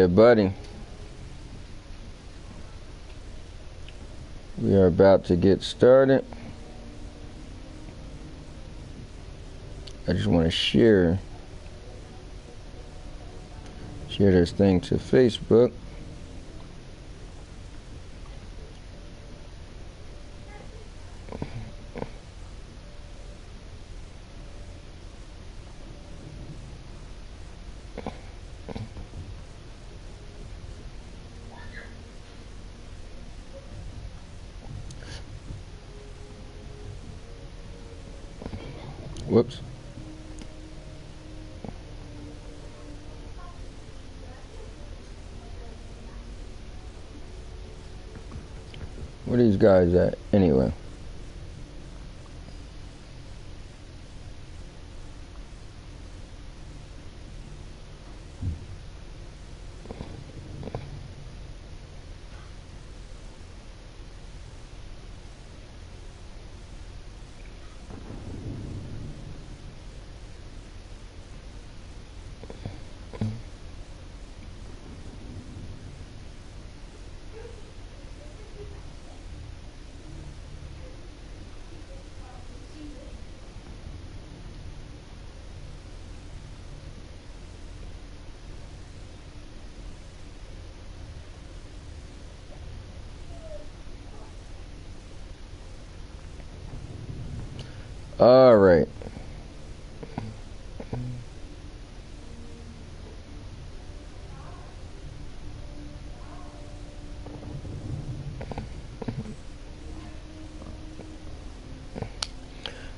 Yeah, buddy. We are about to get started. I just want to share this thing to Facebook. Whoops. Where these guys at anyway? All right.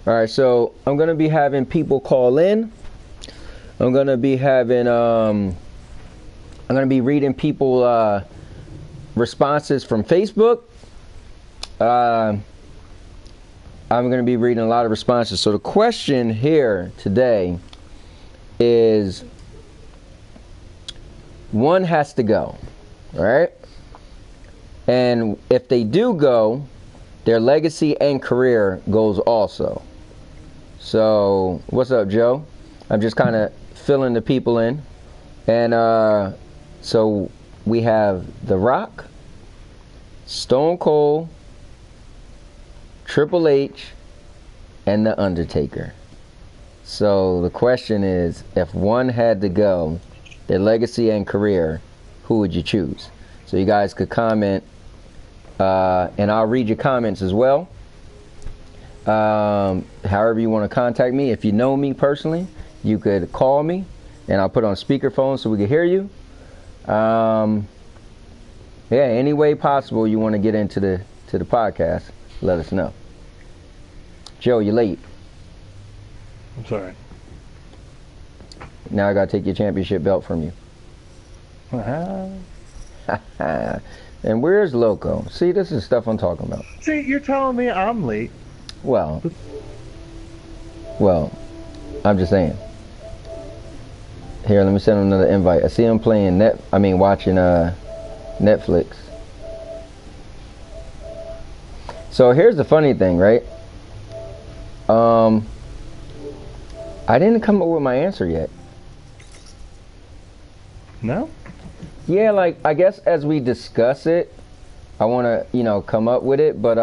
All right, so I'm going to be having people call in. I'm going to be having I'm going to be reading people responses from Facebook. I'm going to be reading a lot of responses. So the question here today is, one has to go, all right? And if they do go, their legacy and career goes also. So what's up, Joe? I'm just kind of filling the people in. And so we have The Rock, Stone Cold, Triple H, and The Undertaker. So the question is, if one had to go, their legacy and career, who would you choose? So you guys could comment, and I'll read your comments as well. However you want to contact me. If you know me personally, you could call me, and I'll put on speakerphone so we can hear you. Yeah, any way possible you want to get into the podcast, let us know. Joe, you're late. I'm sorry. Now I gotta take your championship belt from you. And where's Loco? See, this is stuff I'm talking about. See, you're telling me I'm late. Well, I'm just saying. Here, let me send him another invite. I see him playing watching Netflix. So here's the funny thing, right? I didn't come up with my answer yet. No? Yeah, like, I guess as we discuss it, I want to, come up with it, but,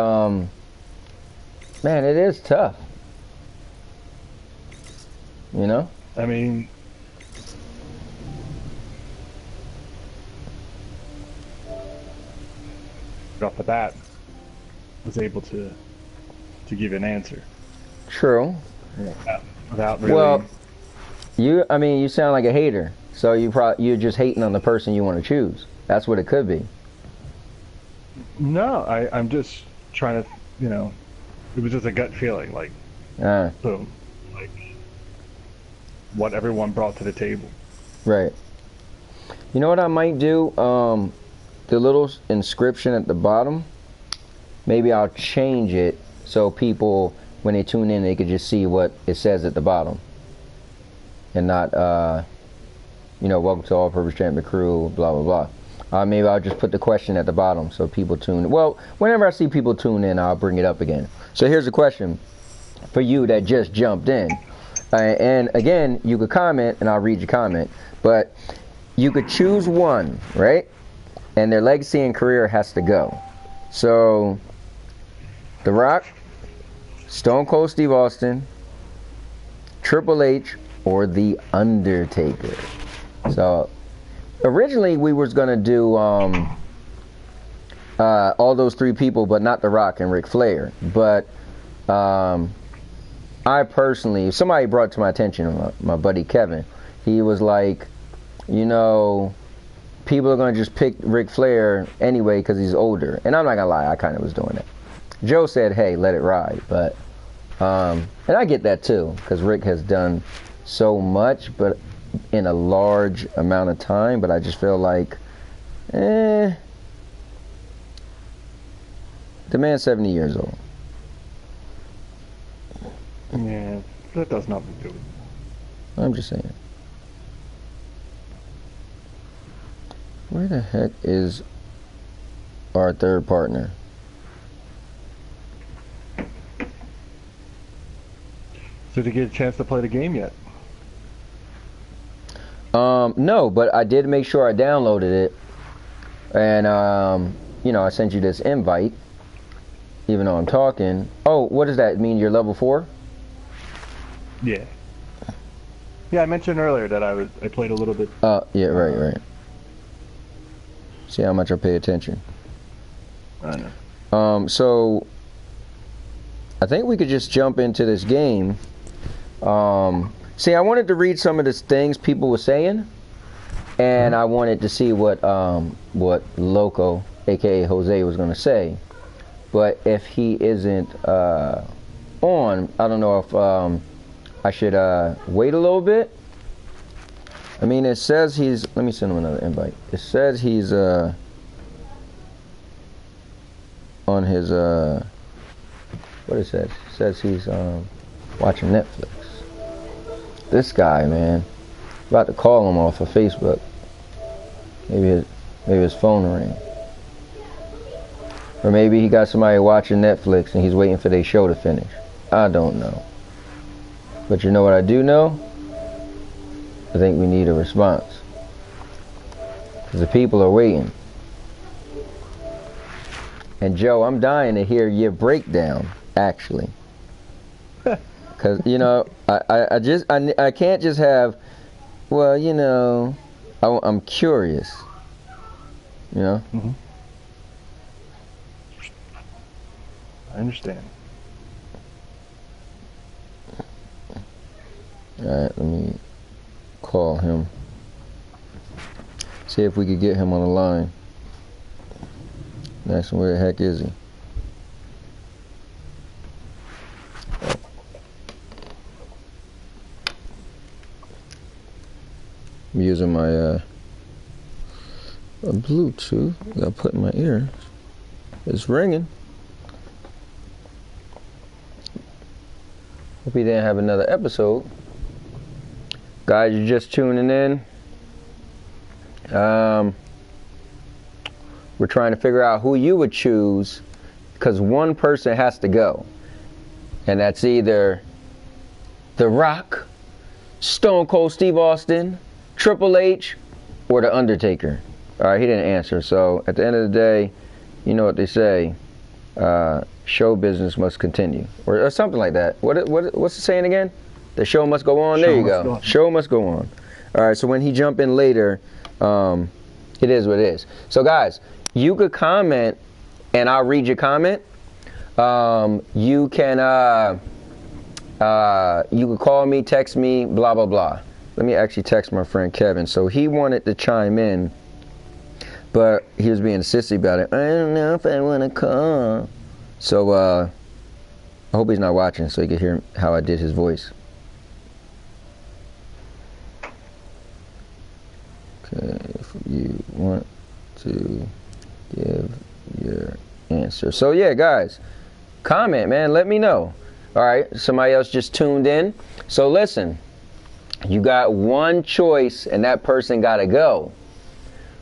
man, it is tough. You know? I mean, off the bat, was able to give an answer. True. Without really. Well, you sound like a hater. So you're just hating on the person you want to choose. That's what it could be. No, I'm just trying to, it was just a gut feeling, like, boom, like, what everyone brought to the table. Right. You know what I might do? The little inscription at the bottom, maybe I'll change it so people, when they tune in, they could just see what it says at the bottom. And not, welcome to All Purpose Champion Crew, blah, blah, blah. Maybe I'll just put the question at the bottom so people tune in. Well, whenever I see people tune in, I'll bring it up again. So here's a question for you that just jumped in. And again, you could comment and I'll read your comment. But you could choose one, right? And their legacy and career has to go. So, The Rock, Stone Cold Steve Austin, Triple H, or The Undertaker. So, originally we was gonna do all those three people, but not The Rock and Ric Flair. But I personally, somebody brought to my attention, my buddy Kevin, he was like, you know, people are going to just pick Ric Flair anyway because he's older. And I'm not going to lie, I kind of was doing that. Joe said, hey, let it ride. But, and I get that too, because Rick has done so much, but in a large amount of time. But I just feel like, the man's 70 years old. Yeah, that does nothing to it. I'm just saying. Where the heck is our third partner? So did you get a chance to play the game yet? No, but I did make sure I downloaded it. And, you know, I sent you this invite, even though I'm talking. Oh, what does that mean? You're level 4? Yeah. Yeah, I mentioned earlier that I played a little bit. Yeah, right. See how much I pay attention. I know. So I think we could just jump into this game. See, I wanted to read some of the things people were saying, and I wanted to see what Loco, aka Jose, was going to say. But if he isn't on, I don't know if I should wait a little bit. I mean, it says he's. Let me send him another invite. It says he's on his what it says? It says he's watching Netflix. This guy, man, about to call him off of Facebook. Maybe his phone will ring, or maybe he got somebody watching Netflix and he's waiting for their show to finish. I don't know. But you know what I do know? I think we need a response. Because the people are waiting. And Joe, I'm dying to hear your breakdown, actually. Because, you know, I can't just have, well, you know, I'm curious. You know? Mm-hmm. I understand. Alright, let me call him. See if we could get him on the line. Next, where the heck is he? I'm using my Bluetooth. I gotta put in my ear. It's ringing. Hope he didn't have another episode. Guys, you're just tuning in. We're trying to figure out who you would choose, because one person has to go. And that's either The Rock, Stone Cold Steve Austin, Triple H, or The Undertaker. Alright, he didn't answer. So at the end of the day, you know what they say, show business must continue. Or something like that. What's the saying again? The show must go on. There you go. Show must go on. All right. So when he jump in later, it is what it is. So guys, you could comment, and I'll read your comment. You can call me, text me, blah blah blah. Let me actually text my friend Kevin. So he wanted to chime in, but he was being sissy about it. I don't know if I want to call. So I hope he's not watching, so he can hear how I did his voice. Okay, if you want to give your answer. So yeah, guys, comment, man. Let me know. All right, somebody else just tuned in. So listen, you got one choice, and that person got to go.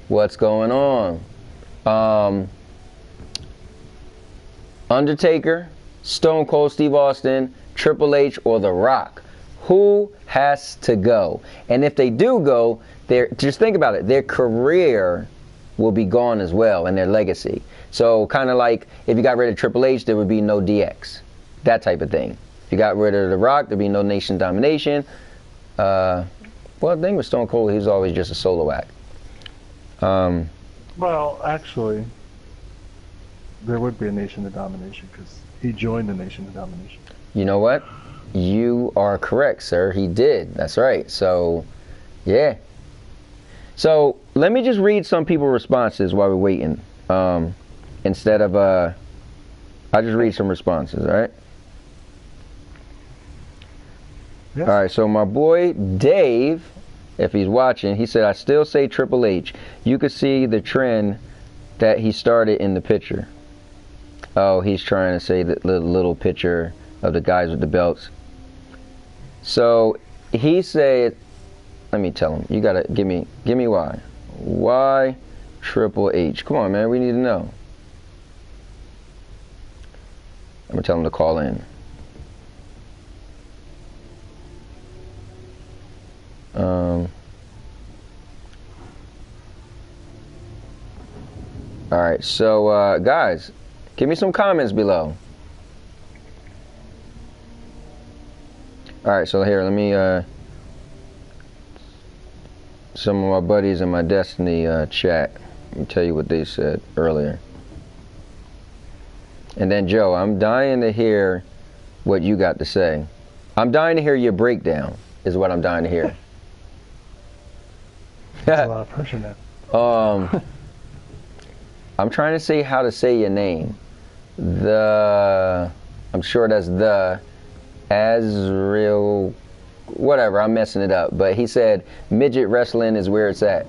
What's going on? Undertaker, Stone Cold Steve Austin, Triple H, or The Rock? Who has to go? And if they do go, just think about it. Their career will be gone as well, and their legacy. So kind of like if you got rid of Triple H, there would be no DX. That type of thing. If you got rid of The Rock, there'd be no Nation Domination. Well, the thing with Stone Cold, he was always just a solo act. Well, actually, there would be a Nation of Domination because he joined the Nation of Domination. You know what? You are correct, sir. He did. That's right. So, yeah. So, let me just read some people's responses while we're waiting. Instead of, I'll just read some responses, all right? Yes. All right, so my boy Dave, if he's watching, he said, I still say Triple H. You could see the trend that he started in the picture. Oh, he's trying to say the little picture of the guys with the belts. So he said, let me tell him, you gotta give me why. Why Triple H? Come on, man, we need to know. I'm gonna tell him to call in. All right, so guys, give me some comments below. All right, so here, let me some of my buddies in my Destiny chat. Let me tell you what they said earlier. And then Joe, I'm dying to hear what you got to say. I'm dying to hear your breakdown, is what I'm dying to hear. That's a lot of pressure now. I'm trying to say how to say your name. I'm sure that's the Azrael, whatever, I'm messing it up. But he said, midget wrestling is where it's at.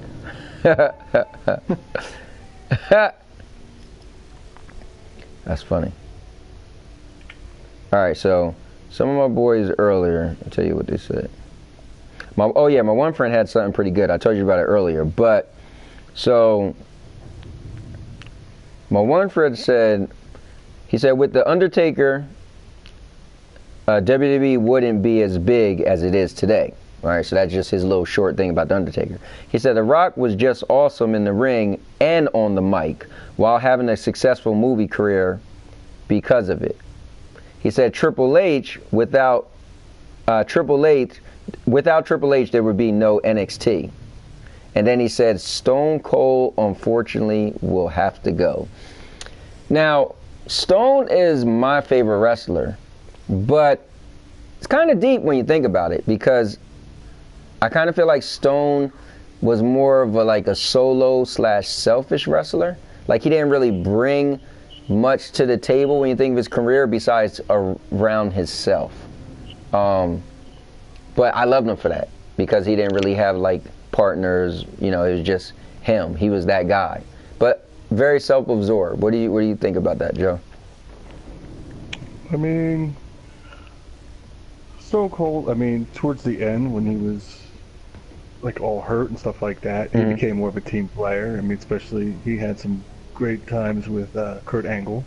That's funny. All right, so some of my boys earlier, I'll tell you what they said. My one friend had something pretty good. I told you about it earlier. But, so, my one friend said, he said, with The Undertaker, WWE wouldn't be as big as it is today. All right, so that's just his little short thing about The Undertaker. He said, The Rock was just awesome in the ring and on the mic while having a successful movie career because of it. He said, Triple H, without Triple H, there would be no NXT. And then he said, Stone Cold, unfortunately, will have to go. Now, Stone is my favorite wrestler, but it's kind of deep when you think about it, because I kind of feel like Stone was more of a solo / selfish wrestler. Like, he didn't really bring much to the table when you think of his career besides around himself. But I loved him for that, because he didn't really have partners. You know, it was just him. He was that guy. But very self-absorbed. What do you think about that, Joe? I mean, Stone Cold, towards the end when he was all hurt and stuff like that, he became more of a team player. Especially he had some great times with Kurt Angle.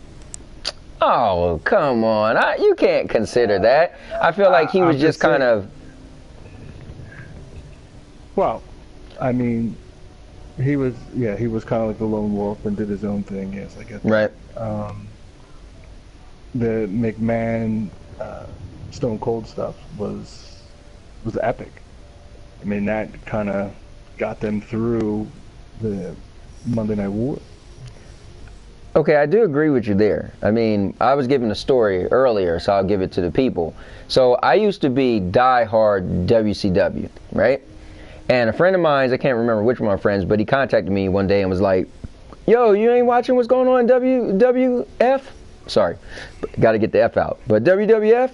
Oh, come on. You can't consider that. I feel like he was just kind of... Well, he was kind of like the lone wolf and did his own thing. Yes, I guess. Right. The McMahon Stone Cold stuff was epic. That kind of got them through the Monday Night War. Okay, I do agree with you there. I was giving a story earlier, so I'll give it to the people. So I used to be diehard WCW, right? And a friend of mine, I can't remember which one of my friends, but he contacted me one day and was like, yo, you ain't watching what's going on in WWF? Sorry, got to get the F out. But WWF?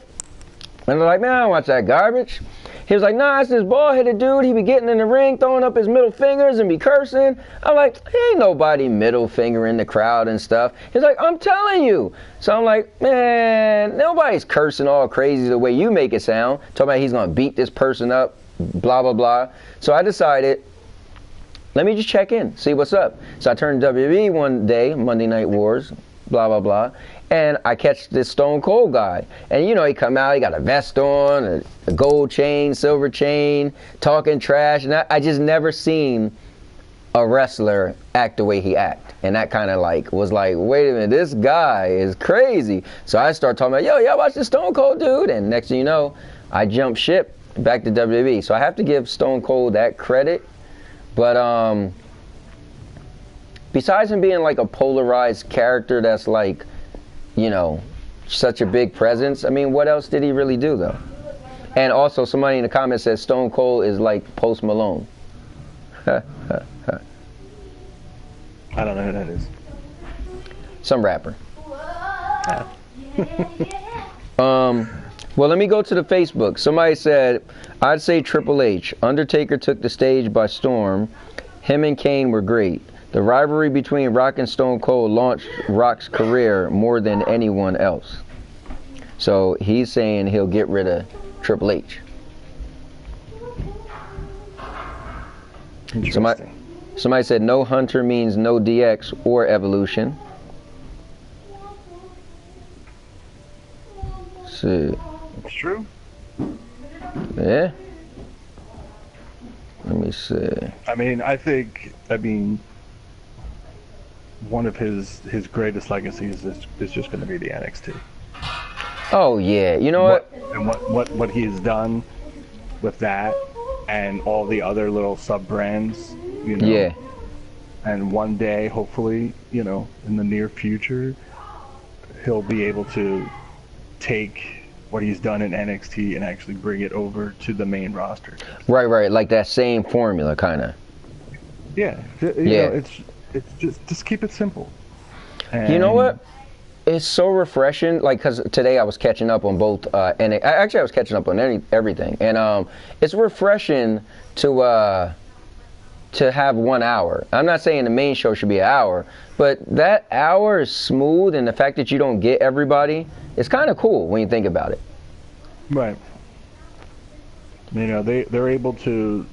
And I'm like, man, I don't watch that garbage. He was like, nah, it's this bald-headed dude. He be getting in the ring, throwing up his middle fingers and be cursing. I'm like, ain't nobody middle finger in the crowd and stuff. He's like, I'm telling you. So I'm like, man, nobody's cursing all crazy the way you make it sound. Talking about he's going to beat this person up, blah, blah, blah. So I decided, let me just check in, see what's up. So I turned to WWE one day, Monday Night Wars, blah, blah, blah. And I catch this Stone Cold guy. And you know, he come out, he got a vest on, a gold chain, silver chain, talking trash. And I just never seen a wrestler act the way he act. And that kind of like was like, wait a minute, this guy is crazy. So I start talking about, yo, y'all watch the Stone Cold dude? And next thing you know, I jump ship back to WWE. So I have to give Stone Cold that credit. But besides him being like a polarized character that's like, you know, such a big presence, I mean, what else did he really do, though? And also, somebody in the comments says Stone Cold is like Post Malone. I don't know who that is. Some rapper. Well, let me go to the Facebook. Somebody said, I'd say Triple H. Undertaker took the stage by storm. Him and Kane were great. The rivalry between Rock and Stone Cold launched Rock's career more than anyone else. So he's saying he'll get rid of Triple H. Somebody said no Hunter means no DX or Evolution. So, it's true. Yeah. Let me see. I mean, one of his greatest legacies is just going to be the NXT. Oh yeah, you know what? And what he's done with that, and all the other little sub brands, you know. Yeah. And one day, hopefully, you know, in the near future, he'll be able to take what he's done in NXT and actually bring it over to the main roster. Right, like that same formula, kind of. Yeah. You know, it's just keep it simple. And you know what? It's so refreshing, like, because today I was catching up on both, and actually I was catching up on everything, and it's refreshing to have 1 hour. I'm not saying the main show should be an hour, but that hour is smooth, and the fact that you don't get everybody, it's kind of cool when you think about it. Right. You know, they're able to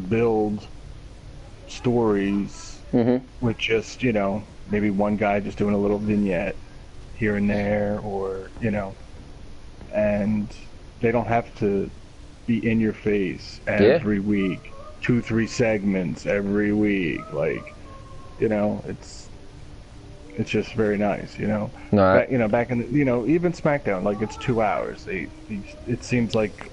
build stories with just, you know, maybe one guy just doing a little vignette here and there, or, you know, and they don't have to be in your face every week, 2-3 segments every week, like, you know, it's just very nice, you know. No, back in the, you know, even SmackDown, like, it's 2 hours. It seems like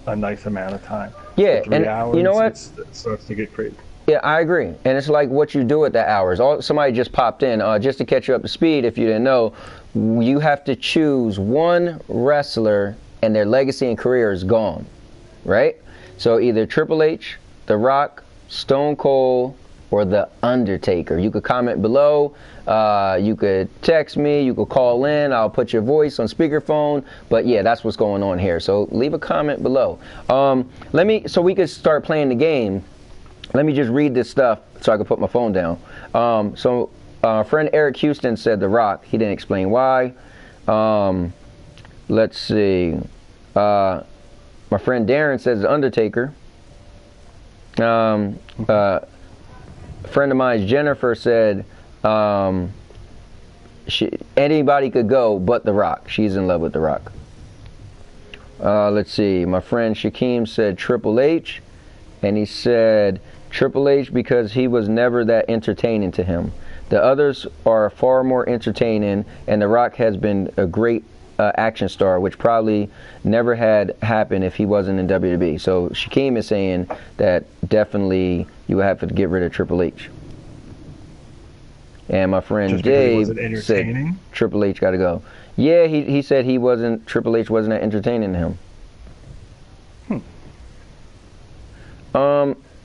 a nice amount of time. Yeah, but 3 and hours, you know what? It starts to get crazy. Yeah, I agree. And it's like what you do at the hours. Somebody just popped in. Just to catch you up to speed, if you didn't know, you have to choose one wrestler and their legacy and career is gone, right? So either Triple H, The Rock, Stone Cold, or The Undertaker. You could comment below. You could text me. You could call in. I'll put your voice on speakerphone. But yeah, that's what's going on here. So leave a comment below. So we could start playing the game. Let me just read this stuff so I can put my phone down. Friend Eric Houston said The Rock. He didn't explain why. Let's see. My friend Darren says The Undertaker. A friend of mine, Jennifer, said anybody could go but The Rock. She's in love with The Rock. Let's see. My friend Shaquem said Triple H. And he said Triple H because he was never that entertaining to him. The others are far more entertaining, and The Rock has been a great action star, which probably never had happened if he wasn't in WWE. So Shaquem is saying that definitely you would have to get rid of Triple H. And my friend Dave said Triple H got to go. Yeah, he said Triple H wasn't that entertaining to him.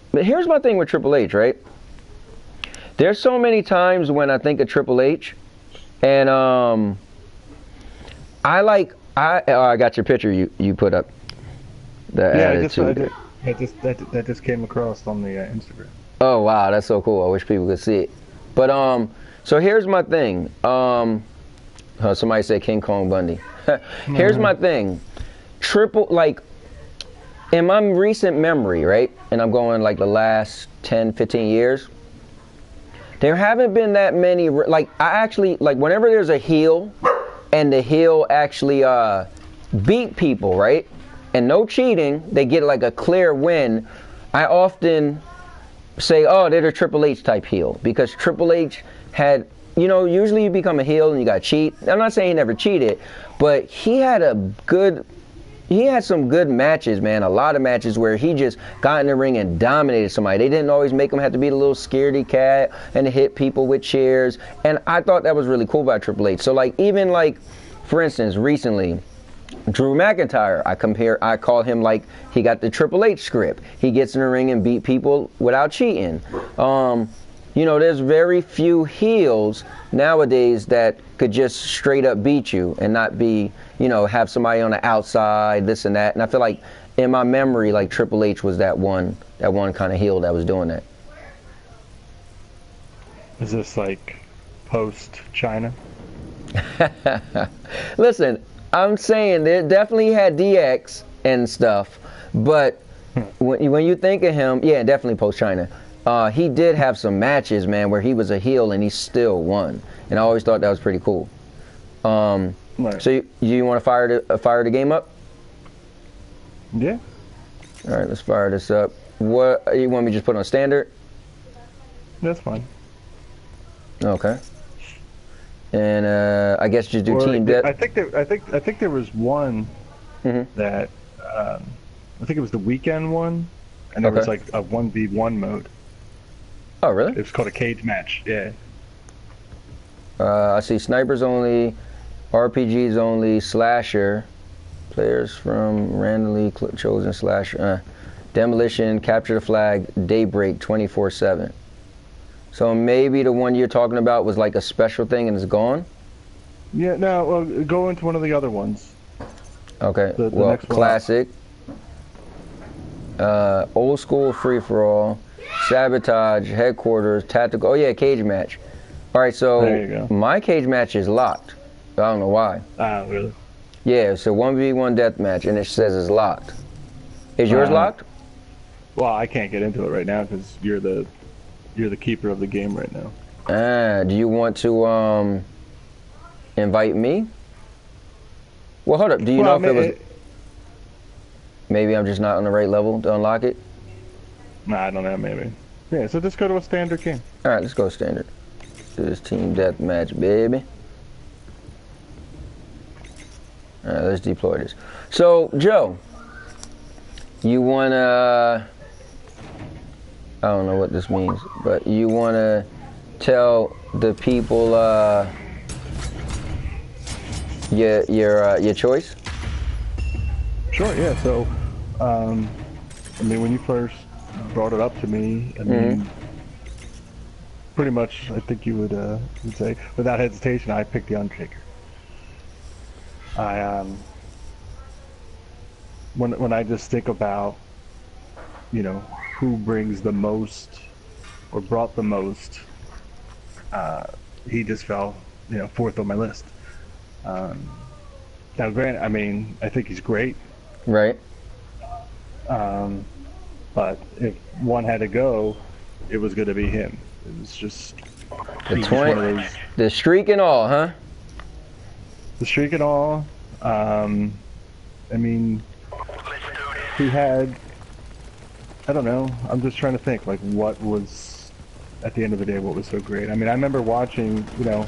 But here's my thing with Triple H, right? There's so many times when I think of Triple H, and I got your picture you put up. That just came across on the Instagram. Oh wow, that's so cool. I wish people could see it. But so here's my thing. Somebody said King Kong Bundy. Here's my thing. In my recent memory, right, and I'm going like the last 10, 15 years, there haven't been that many, whenever there's a heel and the heel actually beat people, right? And no cheating, they get like a clear win. I often say, oh, they're the Triple H type heel, because Triple H had, you know, usually you become a heel and you got to cheat. I'm not saying he never cheated, but he had some good matches, man. A lot of matches where he just got in the ring and dominated somebody. They didn't always make him have to be the little scaredy cat and hit people with chairs. And I thought that was really cool by Triple H. So, like, even like, for instance, recently, Drew McIntyre, I call him like he got the Triple H script. He gets in the ring and beat people without cheating. You know, there's very few heels nowadays that could just straight up beat you and not be, you know, have somebody on the outside, this and that. And I feel like in my memory, like Triple H was that one kind of heel that was doing that. Is this like post China? Listen, I'm saying they definitely had DX and stuff, but when you think of him, yeah, definitely post China. He did have some matches, man, where he was a heel and he still won, and I always thought that was pretty cool. Right. So you want to fire the game up? Yeah. All right, let's fire this up. What you want me to just put on standard? That's fine. Okay. And I guess just do team death. I think there was one that I think it was the weekend one, and there was like a 1v1 mode. Oh, really? It was called a cage match. Yeah. I see snipers only, RPGs only, slasher, players from randomly chosen slasher, demolition, capture the flag, daybreak, 24/7. So maybe the one you're talking about was like a special thing and it's gone? Yeah, no, well, go into one of the other ones. Okay, the well, classic, old school free-for-all, sabotage, headquarters, tactical, oh yeah, cage match. All right, so there you go. My cage match is locked. I don't know why. Ah, really? Yeah, it's a 1v1 death match and it says it's locked. Is yours locked? Well, I can't get into it right now because you're the keeper of the game right now. Do you want to invite me? Well, hold up. Do you know if it was... Maybe I'm just not on the right level to unlock it? Nah, I don't know, maybe. Yeah, so just go to a standard game. All right, let's go standard. This is team deathmatch, baby. All right, let's deploy this. So, Joe, you want to... I don't know what this means, but you want to tell the people your choice? Sure, yeah. So, I mean, when you first brought it up to me, I mean, pretty much, I think you would say, without hesitation, I picked the Undertaker. When I just think about, you know, who brings the most or brought the most, he just fell, you know, fourth on my list. Now, granted, I mean, I think he's great. Right. But if one had to go, it was going to be him. It was just the streak and all, huh? The streak and all. I mean, he had... I don't know. I'm just trying to think, like, what was, at the end of the day, what was so great. I mean, I remember watching, you know,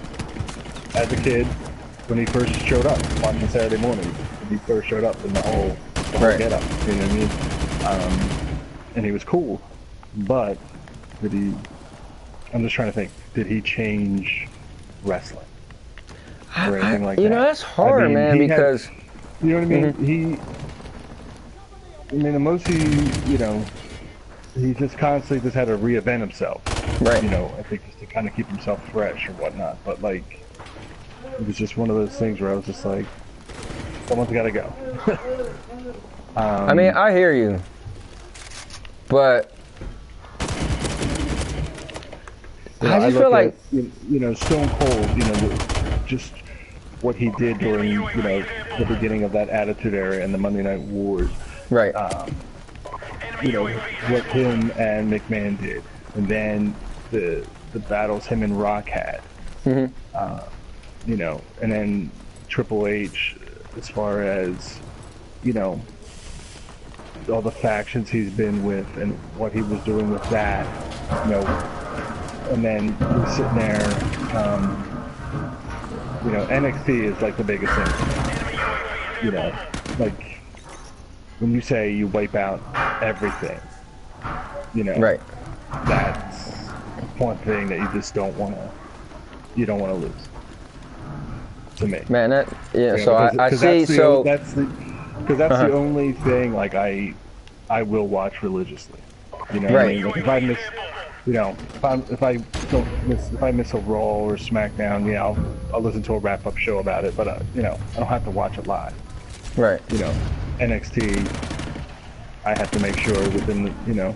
as a kid, when he first showed up, watching Saturday morning, when he first showed up in the whole get-up, you know what I mean? And he was cool, but did he, I'm just trying to think, did he change wrestling? Or anything like that? You know, that's hard, I mean, man, because... you know what I mean? I mean, the most you know, he just constantly just had to reinvent himself. Right. You know, I think just to kind of keep himself fresh or whatnot. But, like, it was just one of those things where I was just like, someone's got to go. I mean, I hear you. But... I just feel like... You know, Stone Cold, you know, just what he did during, you know, the beginning of that Attitude Era and the Monday Night Wars. Right. You know, what him and McMahon did. And then the battles him and Rock had. You know, and then Triple H, as far as, you know, all the factions he's been with and what he was doing with that, you know, and then you're sitting there, you know, NXT is like the biggest thing. You know, like when you say you wipe out everything, you know, Right. that's one thing that you just don't want to lose. To me, Man, that yeah. you So know, I see. So that's the only thing like I will watch religiously. You know what I Right. mean? Like if I miss, you know, if I miss a Raw or SmackDown, yeah, I'll listen to a wrap-up show about it. But you know, I don't have to watch it live. Right. You know, NXT, I have to make sure within the, you know,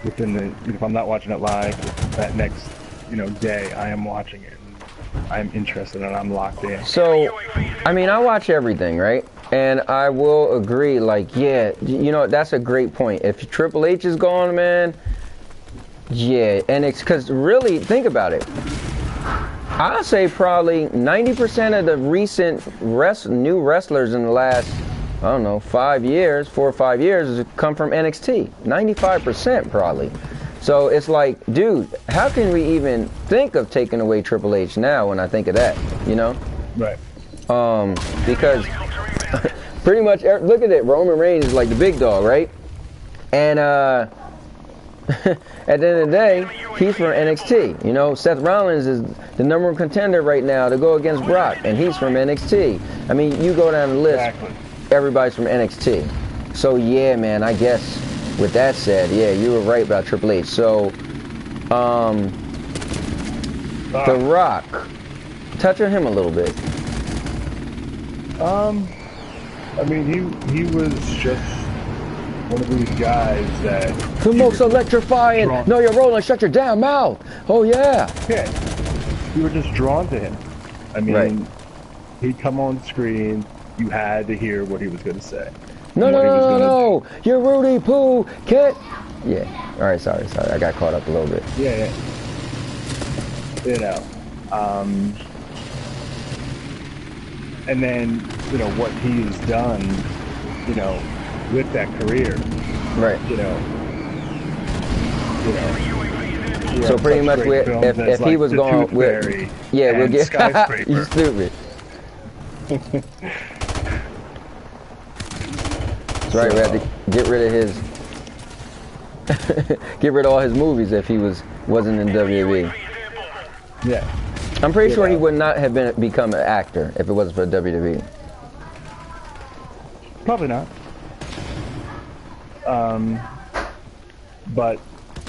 if I'm not watching it live, that next, you know, day I am watching it. I'm interested and I'm locked in. So, I mean, I watch everything, right? And I will agree, like, yeah, you know, that's a great point. If Triple H is gone, man, yeah, and it's because really, think about it. I'll say probably 90% of the recent new wrestlers in the last, I don't know, 4 or 5 years, has come from NXT. 95% probably. So it's like, dude, how can we even think of taking away Triple H now when I think of that, you know? Right. Because pretty much, look at it, Roman Reigns is like the big dog, right? And at the end of the day, he's from NXT. You know, Seth Rollins is the number one contender right now to go against Brock, and he's from NXT. I mean, you go down the list, Exactly. Everybody's from NXT. So yeah, man, I guess with that said, yeah, you were right about Triple H. So, The Rock, touch on him a little bit. I mean, he was just one of these guys that... The most electrifying. No, you're rolling. Shut your damn mouth. Oh, yeah. Yeah. You were just drawn to him. I mean, Right. he'd come on screen. You had to hear what he was going to say. No. You're Rudy Poo. Kid. Yeah. All right. Sorry. I got caught up a little bit. Yeah. You know. And then, you know, what he's done, you know, with that career. Right. You know. So pretty much, if he was going, we'll get Skyscraper. You stupid. That's right. We had to get rid of get rid of all his movies if he wasn't in WWE. Yeah. I'm pretty sure he would not have become an actor if it wasn't for WWE. Probably not. But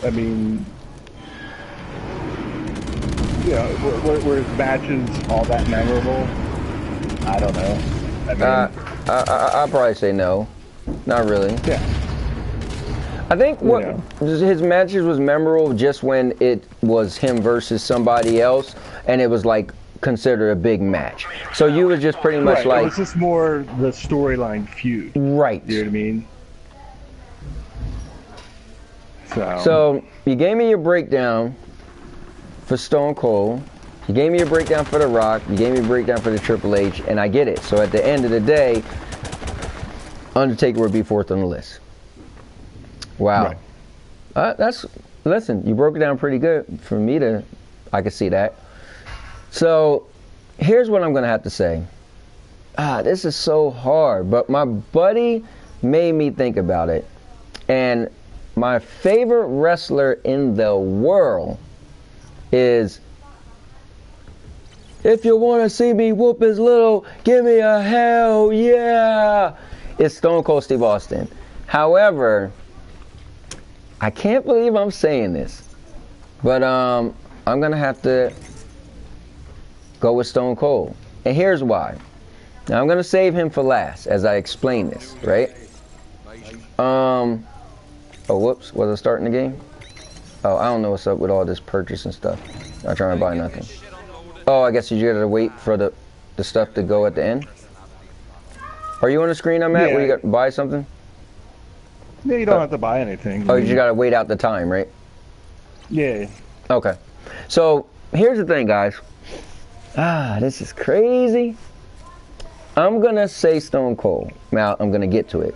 I mean, you know, were his matches all that memorable? I don't know. I mean, I'll probably say no. Not really. yeah. I think his matches was memorable just when it was him versus somebody else, and it was like considered a big match. So you was just pretty much like... It was just more the storyline feud. Right. You know what I mean? So you gave me your breakdown for Stone Cold. You gave me your breakdown for The Rock. You gave me a breakdown for the Triple H, and I get it. So at the end of the day, Undertaker would be fourth on the list. Wow. Right. Listen, you broke it down pretty good for me I could see that. So here's what I'm going to have to say. This is so hard, but my buddy made me think about it. And my favorite wrestler in the world is, if you want to see me whoop his little, give me a hell yeah. It's Stone Cold Steve Austin. However, I can't believe I'm saying this, but I'm going to have to go with Stone Cold. And here's why. Now, I'm going to save him for last as I explain this, right? Oh, whoops. Was I starting the game? Oh, I don't know what's up with all this purchase and stuff. I'm trying to buy nothing. Oh, I guess you got to wait for the stuff to go at the end? Are you on the screen I'm at where you got to buy something? Yeah, you don't have to buy anything. Oh, you just got to wait out the time, right? Yeah. Okay. So, here's the thing, guys. This is crazy. I'm going to say Stone Cold. Now, I'm going to get to it.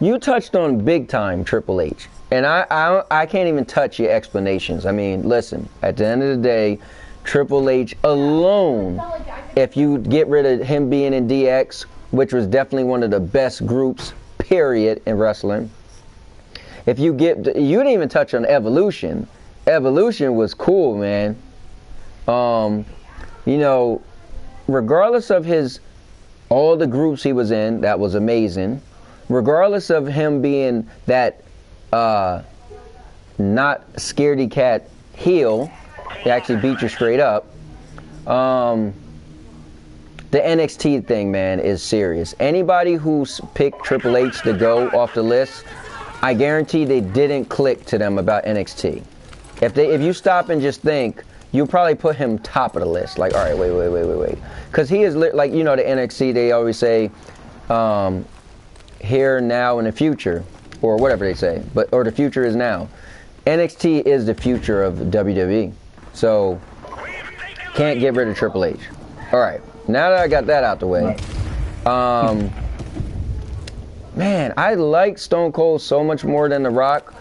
You touched on big time Triple H. And I can't even touch your explanations. I mean, listen, at the end of the day, Triple H alone, if you get rid of him being in DX, which was definitely one of the best groups, period, in wrestling. If you didn't even touch on Evolution. Evolution was cool, man. You know, regardless of all the groups he was in, that was amazing. Regardless of him being that not scaredy cat heel, he actually beat you straight up. The NXT thing, man, is serious. Anybody who's picked Triple H to go off the list, I guarantee they didn't click to them about NXT. If you stop and just think, you'll probably put him top of the list. Like, all right, wait. Because he is, like, you know, the NXT, they always say, here, now, in the future, or whatever they say, or the future is now. NXT is the future of WWE, so can't get rid of Triple H. All right, now that I got that out the way, man, I like Stone Cold so much more than The Rock,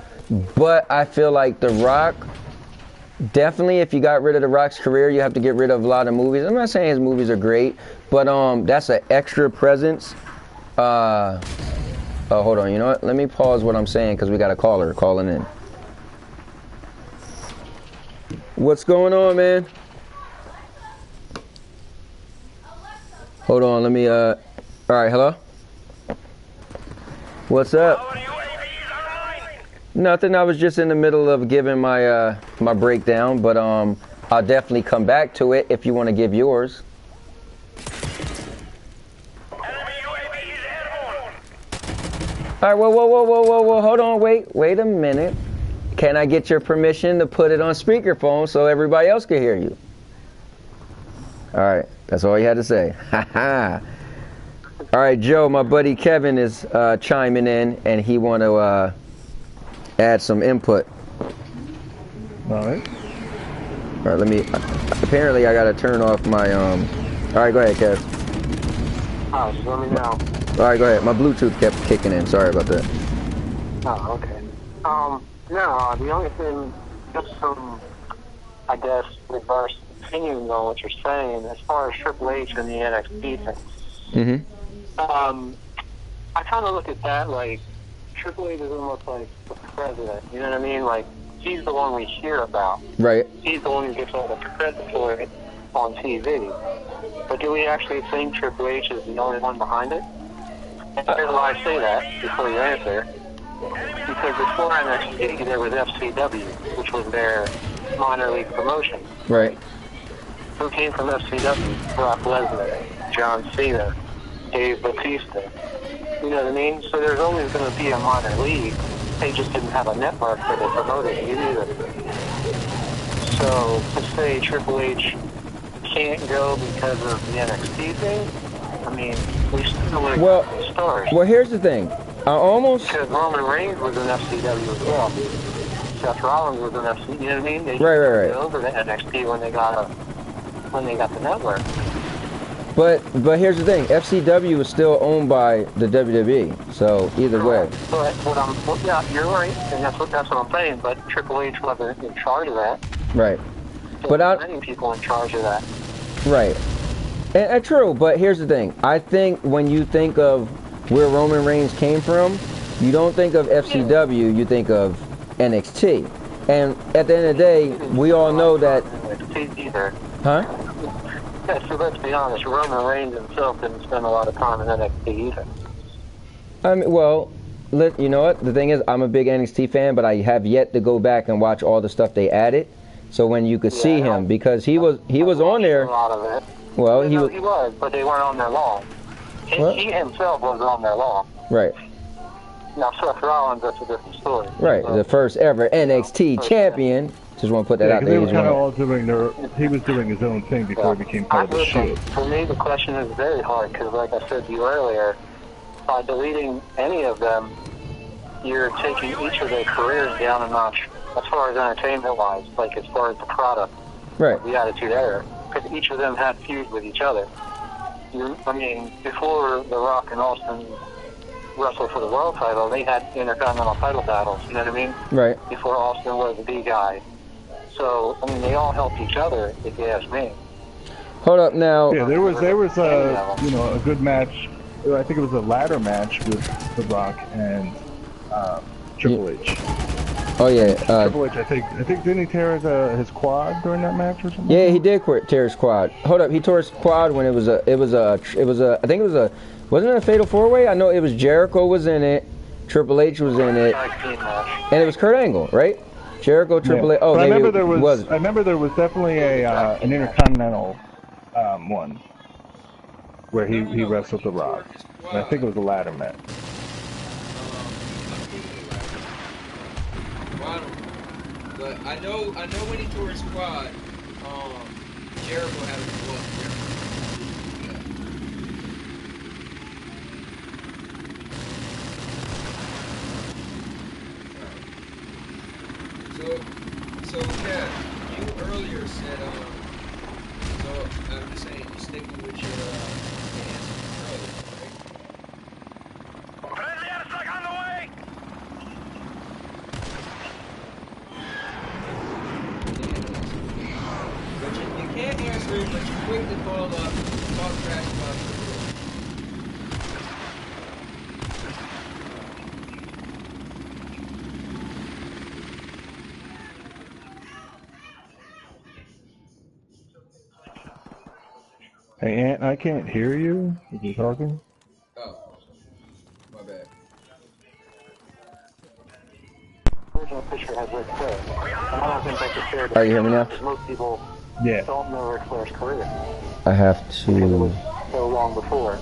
but I feel like The Rock, definitely if you got rid of The Rock's career, you have to get rid of a lot of movies. I'm not saying his movies are great, but that's an extra presence. Oh, hold on. You know what? Let me pause what I'm saying because we got a caller calling in. What's going on, man? Hold on. Let me, all right. Hello? What's up? Nothing. I was just in the middle of giving my, my breakdown, but, I'll definitely come back to it if you want to give yours. All right, whoa, hold on, wait a minute. Can I get your permission to put it on speakerphone so everybody else can hear you? All right, that's all you had to say. All right, Joe, my buddy Kevin is chiming in, and he want to add some input. All right. All right, let me, apparently I got to turn off my, all right, go ahead, Kev. Oh, so let me know. All right, go ahead. My Bluetooth kept kicking in. Sorry about that. Oh, okay. No, the only thing, just some, I guess, reverse opinions on what you're saying, as far as Triple H and the NXT thing. I kind of look at that like, Triple H is almost like the president, you know what I mean? Like, he's the one we hear about. Right. He's the one who gets all the credit for it on TV. But do we actually think Triple H is the only one behind it? And here's why I say that, before you answer. Because before NXT, there was FCW, which was their minor league promotion. Right. Who came from FCW? Brock Lesnar, John Cena, Dave Bautista. You know what I mean? So there's always going to be a minor league. They just didn't have a network where they promoted it either. So to say Triple H can't go because of the NXT thing, I mean, we still look at the story. Well, here's the thing. I almost... Because Roman Reigns was in FCW as well. Seth Rollins was in FCW, you know what I mean? They right. over to NXT when they got the network. But here's the thing. FCW is still owned by the WWE. So either way. But yeah, you're right, and that's what I'm saying. But Triple H wasn't in charge of that. Right. So but many people in charge of that. Right. And true, but here's the thing. I think when you think of where Roman Reigns came from, you don't think of FCW, you think of NXT. And at the end of the day, we all know that... Either. Huh? Yeah, so let's be honest, Roman Reigns himself didn't spend a lot of time in NXT either. I mean, well, you know what? The thing is, I'm a big NXT fan, but I have yet to go back and watch all the stuff they added. So when you could see him, because he was on there... A lot of it. Well, he was, but they weren't on there long. He himself wasn't on there long. Right. Now, Seth Rollins, that's a different story. Right, the first ever NXT champion. Just want to put that out there. They were kind of all doing he was doing his own thing before he became part of the show. For me, the question is very hard, because like I said to you earlier, by deleting any of them, you're taking each of their careers down a notch, as far as entertainment-wise, like as far as the product. Right. The Attitude Era. Because each of them had feuds with each other. I mean, before The Rock and Austin wrestled for the world title, they had intercontinental title battles, you know what I mean? Right. Before Austin was the big guy. So, I mean, they all helped each other, if you ask me. Hold up now. Yeah, there was a good match. I think it was a ladder match with The Rock and Triple H. Oh yeah. Triple H, I think didn't he tear his quad during that match or something? Yeah, he did tear his quad. Hold up, he tore his quad when I think it was wasn't it a fatal 4-way? I know it was Jericho was in it, Triple H was in it, and it was Kurt Angle, right? Jericho, Triple H. Oh, but maybe I remember there was definitely an intercontinental one where he wrestled The Rock. And I think it was a ladder match. But I know when he tore his quad, Jericho had a quad. So Kev, you earlier said, so I'm just saying, you sticking with your answer earlier, right? Friendly airstrike on the way! But you can't answer it, but you're quick to call up, talk trash about it. Hey, Ant, I can't hear you if you're talking. Oh, my bad. Original picture has Ric Flair. And I don't think that's a fair Are you hear me now? because most people don't know Ric Flair's career. I have Because it was to. so long before.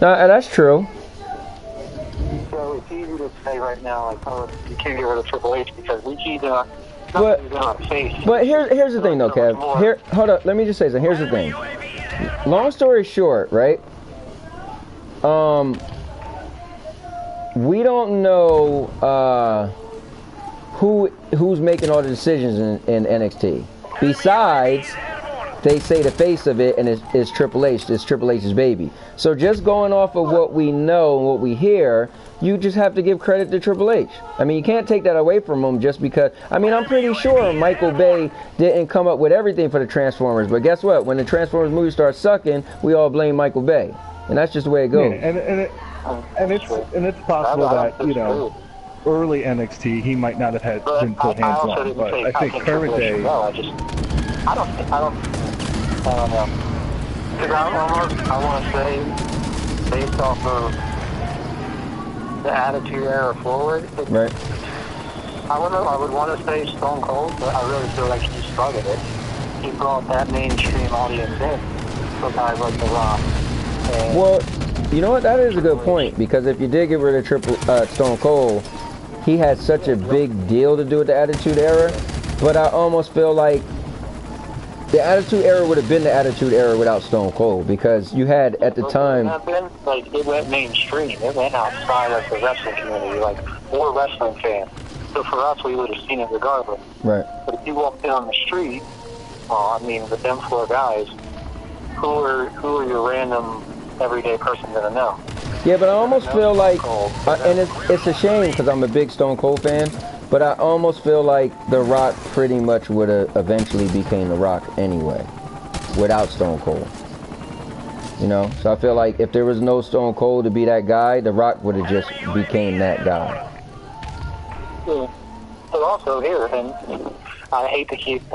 No, that's true. So it's easy to say right now, like, oh, you can't get rid of Triple H because he's not face. But here's the thing, though, Kev. Here, hold up. Let me just say something. Here's the thing. Long story short, right? We don't know who's making all the decisions in NXT. Besides, they say the face of it, and it's Triple H. It's Triple H's baby. So just going off of what we know and what we hear, you just have to give credit to Triple H. I mean, you can't take that away from him just because. I mean, I'm pretty sure Michael Bay didn't come up with everything for the Transformers, but guess what? When the Transformers movie starts sucking, we all blame Michael Bay, and that's just the way it goes. Yeah, and it's possible that early NXT he might not have had been so hands on, but I think current day. I don't know. Because I want to say, based off of the Attitude Era forward, Right. I would want to say Stone Cold, but I really feel like he started it. He brought that mainstream audience in for guys like The Rock. And Well, you know what? That is a good point, because if you did get rid of Stone Cold, he had such a big deal to do with the Attitude Era, but I almost feel like the Attitude Era would have been the Attitude Era without Stone Cold, because you had at the time. It went mainstream. It went outside of the wrestling community. Like, we're wrestling fans. So for us, we would have seen it regardless. Right. But if you walk down the street, I mean, with them four guys, who are your random everyday person gonna know? Yeah, but I almost feel like, and it's a shame because I'm a big Stone Cold fan, but I almost feel like The Rock pretty much would have eventually became The Rock anyway, without Stone Cold. You know, so I feel like if there was no Stone Cold to be that guy, The Rock would have just became that guy. Yeah. But also here, and I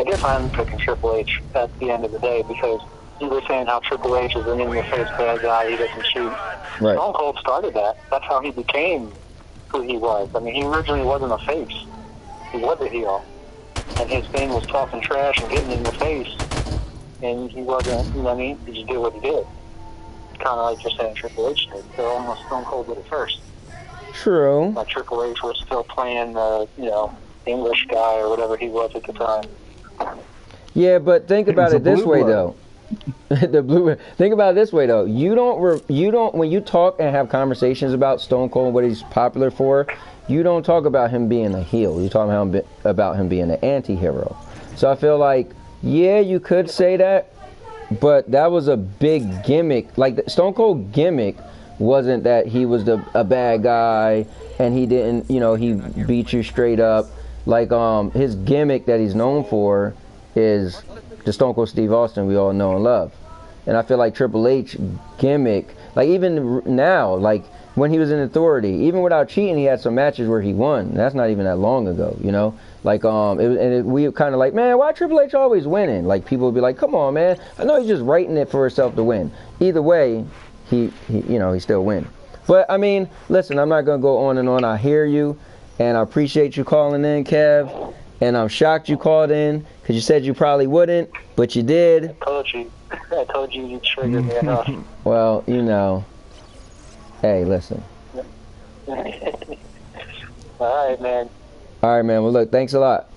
guess I'm picking Triple H at the end of the day, because you were saying how Triple H is an in-your-face bad guy, he doesn't shoot. Right. Stone Cold started that. That's how he became who he was. I mean, he originally wasn't a face. He was a heel. And his thing was talking trash and getting in your face. And he wasn't, you know what I mean? He just did what he did. Kind of like you're saying Triple H did. So almost Stone Cold did it first. True. Like Triple H was still playing the, English guy or whatever he was at the time. Yeah, but think about it this way, though. Think about it this way, though. You don't when you talk and have conversations about Stone Cold and what he's popular for, you don't talk about him being a heel. You talk about him being an anti-hero. So I feel like, yeah, you could say that, but that was a big gimmick. Like the Stone Cold gimmick wasn't that he was a bad guy and he didn't, you know, he beat you straight up. Like his gimmick that he's known for is the Stone Cold Steve Austin we all know and love. And I feel like Triple H gimmick, like even now, like when he was in Authority, even without cheating, he had some matches where he won. That's not even that long ago, you know. Like we kind of like, man, why Triple H always winning? Like people would be like, come on, man, I know he's just writing it for himself to win. Either way, he you know, he still win. But I mean, listen, I'm not gonna go on and on. I hear you, and I appreciate you calling in, Kev. And I'm shocked you called in because you said you probably wouldn't, but you did. I told you you triggered me enough. Well, you know. Hey, listen. All right, man. All right, man. Well, look, thanks a lot.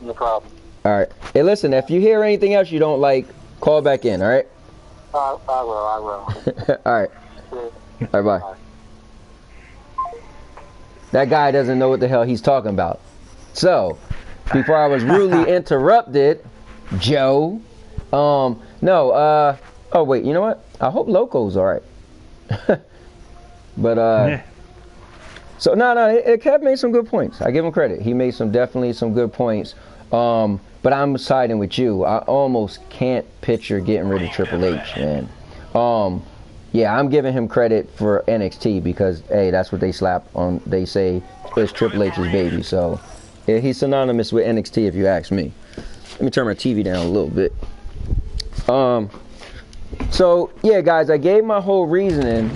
No problem. All right. Hey, listen, if you hear anything else you don't like, call back in, all right? I will. All right. All right, bye. That guy doesn't know what the hell he's talking about. So, before I was rudely interrupted, Joe, oh wait, you know what? I hope Loco's all right. But, yeah. So, Kev made some good points. I give him credit. He made definitely some good points. But I'm siding with you. I almost can't picture getting rid of Triple H, man. Yeah, I'm giving him credit for NXT because, hey, that's what they slap on. They say it's Triple H's baby. So, yeah, he's synonymous with NXT if you ask me. Let me turn my TV down a little bit. So, yeah, guys, I gave my whole reasoning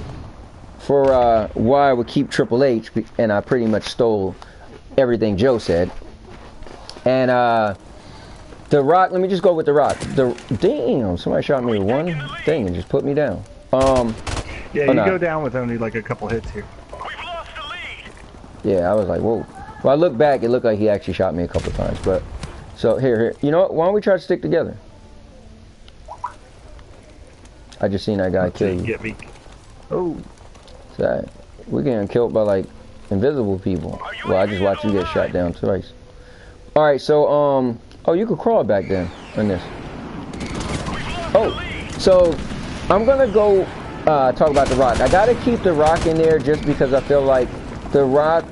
for why I would keep Triple H, and I pretty much stole everything Joe said. And The Rock, let me just go with The Rock. Damn, somebody shot me with one thing and just put me down. Yeah, you go down with only like a couple hits here. Yeah, I was like, whoa. Well, I look back, it looked like he actually shot me a couple times. But so here, you know what? Why don't we try to stick together? I just seen that guy kill you. Get me. Oh. So, we're getting killed by like invisible people. Well, I just watched you get shot down twice. All right, so oh, you could crawl back then on this. Oh, so I'm gonna go talk about The Rock. I gotta keep The Rock in there just because I feel like The Rock.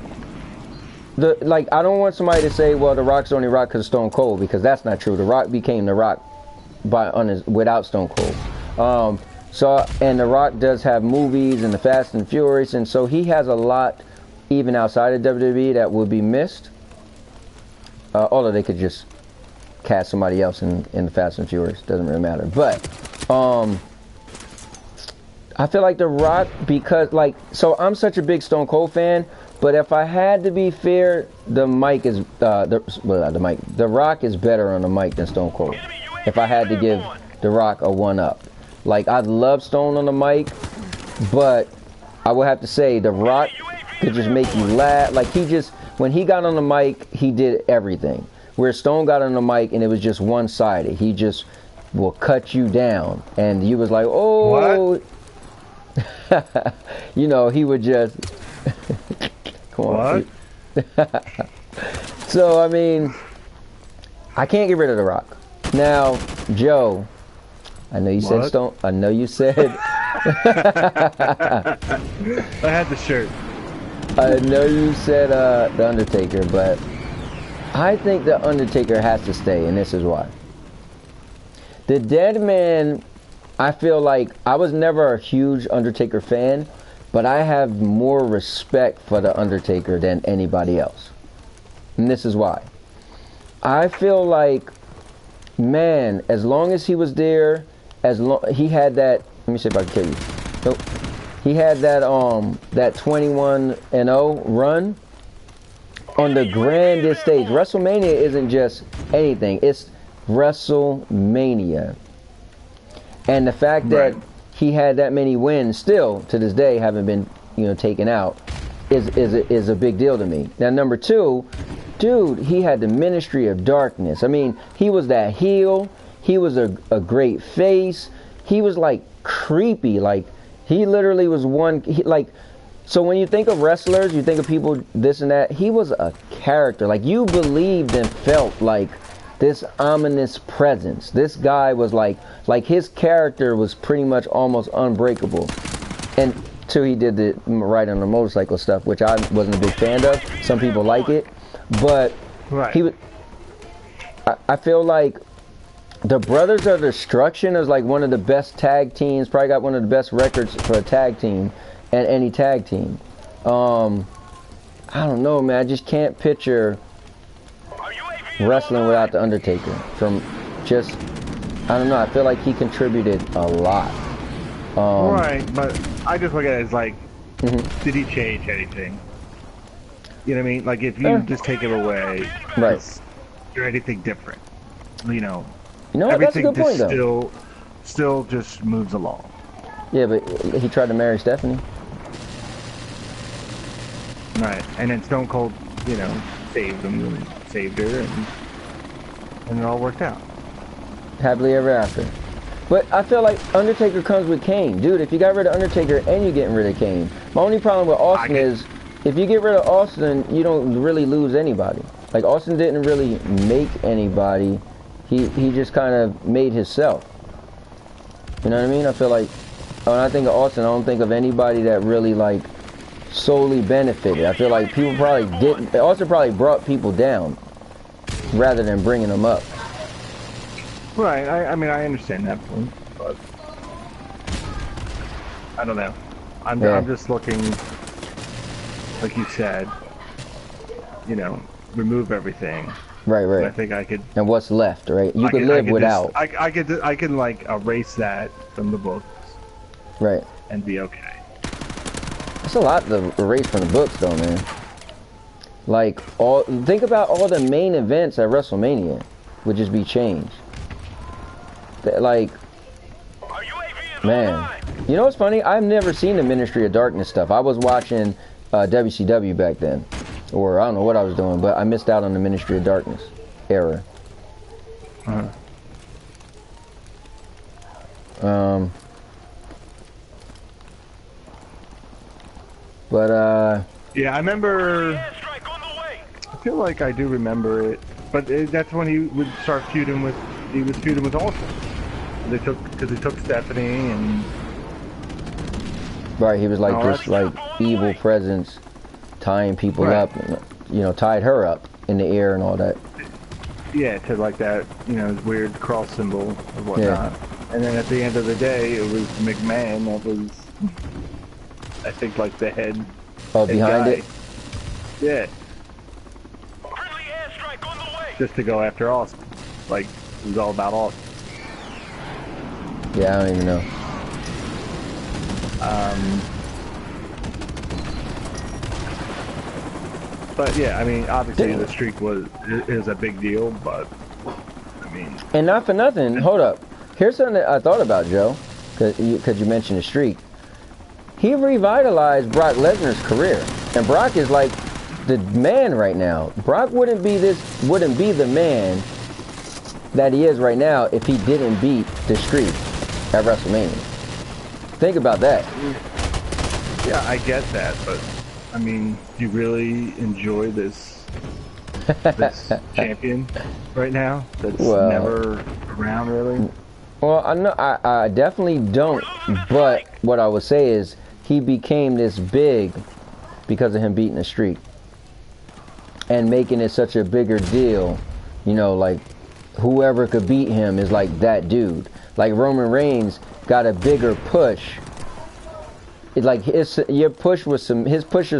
I don't want somebody to say, well, The Rock's only Rock because of Stone Cold, because that's not true. The Rock became The Rock without Stone Cold. And The Rock does have movies and the Fast and Furious, and so he has a lot even outside of WWE that would be missed. Although they could just cast somebody else in the Fast and Furious, doesn't really matter. But I feel like The Rock, because so I'm such a big Stone Cold fan. But if I had to be fair, The Rock is better on the mic than Stone Cold. If I had to give The Rock a one-up. Like, I love Stone on the mic, but I would have to say The Rock could just make you laugh. Like, when he got on the mic, he did everything. Where Stone got on the mic and it was just one-sided. He just will cut you down. And you was like, oh. What? You know, he would just... Come on. What? So, I mean, I can't get rid of The Rock. Now, Joe, I know you said Stone. I know you said. I had the shirt. I know you said The Undertaker, but I think The Undertaker has to stay, and this is why. The Deadman, I feel like I was never a huge Undertaker fan, but I have more respect for The Undertaker than anybody else. And this is why. I feel like, man, as long as he was there, he had that, let me see if I can kill you. Nope. He had that 21-0 run on the grandest stage. WrestleMania isn't just anything. It's WrestleMania. And the fact that he had that many wins, still to this day haven't been, taken out, is a big deal to me. Now, number two, dude, he had the Ministry of Darkness. I mean, he was that heel. He was a great face. He was like creepy. Like, he literally was so when you think of wrestlers, you think of people this and that. He was a character. Like, you believed and felt like this ominous presence. This guy was like his character was pretty much almost unbreakable. And till he did the ride on the motorcycle stuff, which I wasn't a big fan of. Some people like it, but he was. I feel like the Brothers of Destruction is like one of the best tag teams. Probably got one of the best records for a tag team and any tag team. I don't know, man. I just can't picture wrestling without the Undertaker. From just, I don't know. I feel like he contributed a lot. Right, but I just look at it as like, did he change anything? You know what I mean? Like if you just take him away, right? Is there anything different? You know what? That's a everything good point, though. Still just moves along. Yeah, but he tried to marry Stephanie. Right, and then Stone Cold, saved him, saved her, and it all worked out. Happily ever after. But I feel like Undertaker comes with Kane. Dude, if you got rid of Undertaker and you're getting rid of Kane. My only problem with Austin is, if you get rid of Austin, you don't really lose anybody. Like, Austin didn't really make anybody. He just kind of made himself. You know what I mean? I feel like, when I think of Austin, I don't think of anybody that really, like, solely benefited. I feel like people probably didn't. Austin probably brought people down rather than bringing them up. Right, I mean, I understand that point, but I don't know. I'm just looking, like you said, remove everything. Right. I think I could. And what's left, right? You could live without. I can like erase that from the books. Right. And be okay. That's a lot to erase from the books, though, man. Like, think about all the main events at WrestleMania would just be changed. Like, man, you know what's funny? I've never seen the Ministry of Darkness stuff. I was watching WCW back then, or I don't know what I was doing, but I missed out on the Ministry of Darkness era. Yeah, I remember. I feel like I do remember it, but that's when he would start feuding with. He was feuding with Austin. Because he took Stephanie and. Right, he was like this like evil presence, tying people up, and, tied her up in the air and all that. Yeah, to like that, weird cross symbol or whatnot. Yeah. And then at the end of the day, it was McMahon that was, I think, like the head. Oh, behind it? Yeah. Just to go after Austin. Like, it was all about Austin. Yeah, I don't even know. But yeah, I mean, obviously the streak is a big deal, but I mean. And not for nothing, hold up. Here's something that I thought about, Joe, because you mentioned the streak. He revitalized Brock Lesnar's career, and Brock is like the man right now. Brock wouldn't be the man that he is right now if he didn't beat the streak at WrestleMania. Think about that. Yeah, I get that, but I mean, do you really enjoy this champion right now that's never around, really? Well, I definitely don't, but what I would say is he became this big because of him beating the streak and making it such a bigger deal. Like whoever could beat him is like that dude. Like Roman Reigns got a bigger push. It's like his push was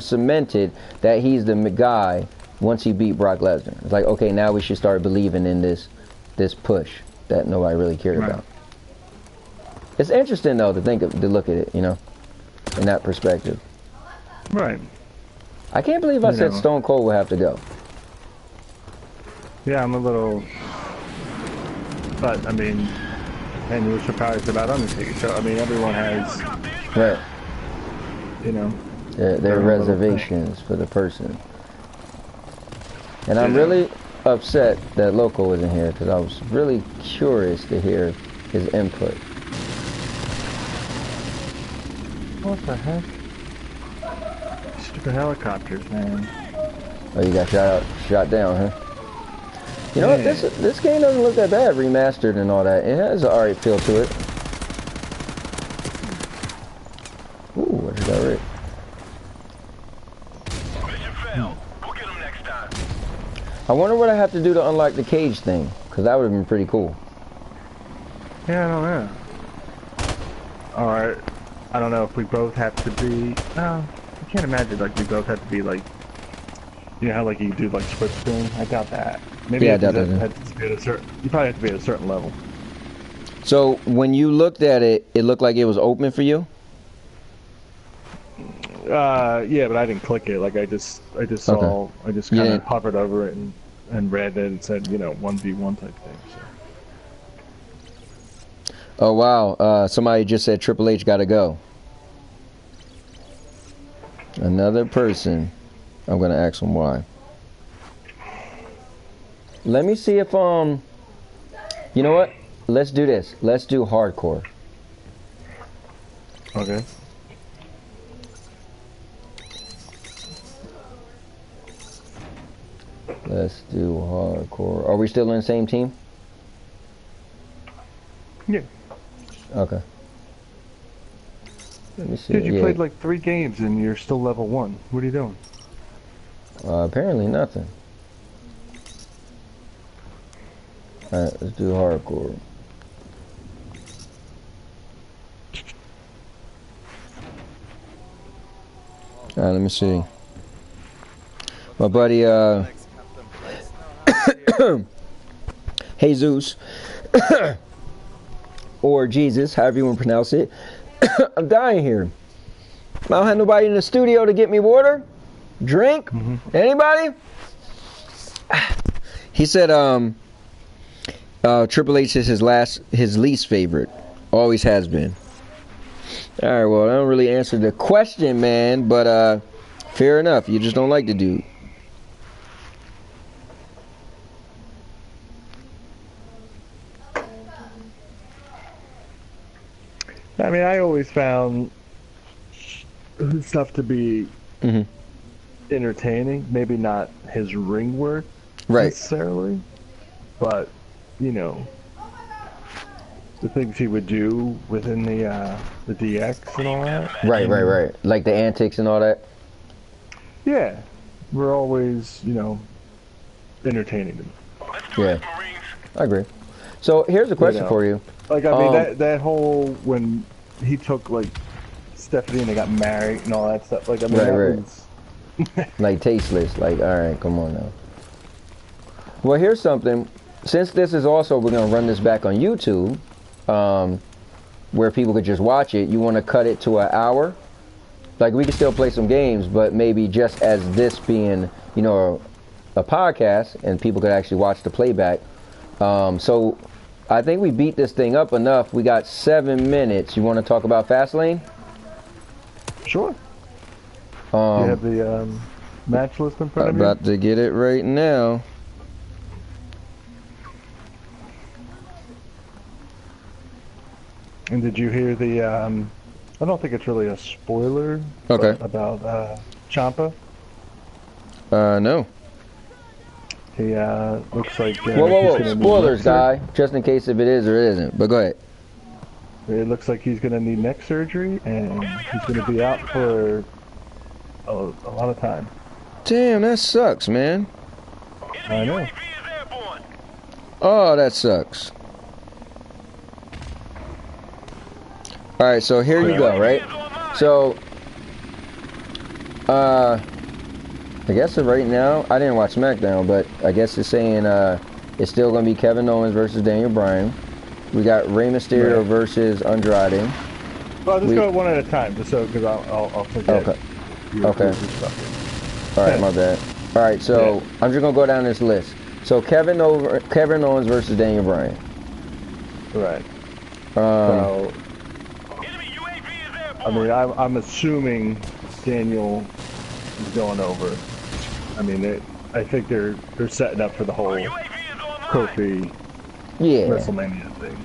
cemented that he's the guy once he beat Brock Lesnar. It's like, okay, now we should start believing in this push that nobody really cared about. It's interesting though to look at it, in that perspective. Right. I can't believe I said Stone Cold would have to go. Yeah, I'm a little, but I mean, and you were surprised about Undertaker. So I mean, everyone has, right. Their reservations for the person. And I'm really upset that Loco wasn't here because I was really curious to hear his input. What the heck? Stupid helicopters, man. Oh, you got shot down, huh? You know what? This game doesn't look that bad, remastered and all that. It has an alright feel to it. Ooh, what is that right? I wonder what I have to do to unlock the cage thing, because that would have been pretty cool. Yeah, I don't know. Alright, I don't know if we both have to be... No, I can't imagine like we both have to be like... You know how like you do like split screen? I doubt that. Maybe Yeah, I doubt that. You probably have to be at a certain level. So, when you looked at it, it looked like it was open for you? Yeah, but I didn't click it. Like I just saw, I just kind of hovered over it and read it and said, you know, 1v1 type thing. So. Oh wow! Somebody just said Triple H gotta go. Another person. I'm gonna ask him why. Let me see if you know what? Let's do this. Let's do hardcore. Okay. Let's do hardcore. Are we still in the same team? Yeah. Okay. Let me see. Dude, you played like 3 games and you're still level 1. What are you doing? Apparently nothing. Alright, let's do hardcore. Alright, let me see. My buddy, Jesus, or Jesus, however you want to pronounce it. I'm dying here. I don't have nobody in the studio to get me water, drink. Anybody? He said, Triple H is his least favorite. Always has been. All right, well, I don't really answer the question, man, but fair enough. You just don't like the dude. I mean, I always found stuff to be entertaining. Maybe not his ring work necessarily, but you know, the things he would do within the DX and all that. Right. Like the antics and all that. Yeah, we're always, you know, entertaining them. Yeah, I agree. So here's a question for you. Like, I mean, that whole, when he took, like, Stephanie and they got married and all that stuff, like, I mean, that was... like, tasteless. Like, alright, come on now. Well, here's something. Since this is also, we're going to run this back on YouTube, where people could just watch it, you want to cut it to an hour? Like, we can still play some games, but maybe just as this being, you know, a podcast, and people could actually watch the playback. So... I think we beat this thing up enough. We got 7 minutes. You want to talk about Fastlane? Sure. You have the match list in front of you? I'm about to get it right now. And did you hear the, I don't think it's really a spoiler about Ciampa? No. He looks like... whoa, spoilers, guy. Just in case if it is or it isn't. But go ahead. It looks like he's going to need neck surgery, and he's going to be out for a lot of time. Damn, that sucks, man. I know. Oh, that sucks. Alright, so here you go, right? So, I guess right now, I didn't watch SmackDown, but I guess it's saying it's still going to be Kevin Owens versus Daniel Bryan. We got Rey Mysterio versus Andrade. Well, let's go one at a time, just so, because I'll forget. Okay. Alright, my bad. Alright, so I'm just going to go down this list. So Kevin Owens versus Daniel Bryan. Right. So, I mean, I'm assuming Daniel is going over. I mean, I think they're setting up for the whole Kofi WrestleMania thing.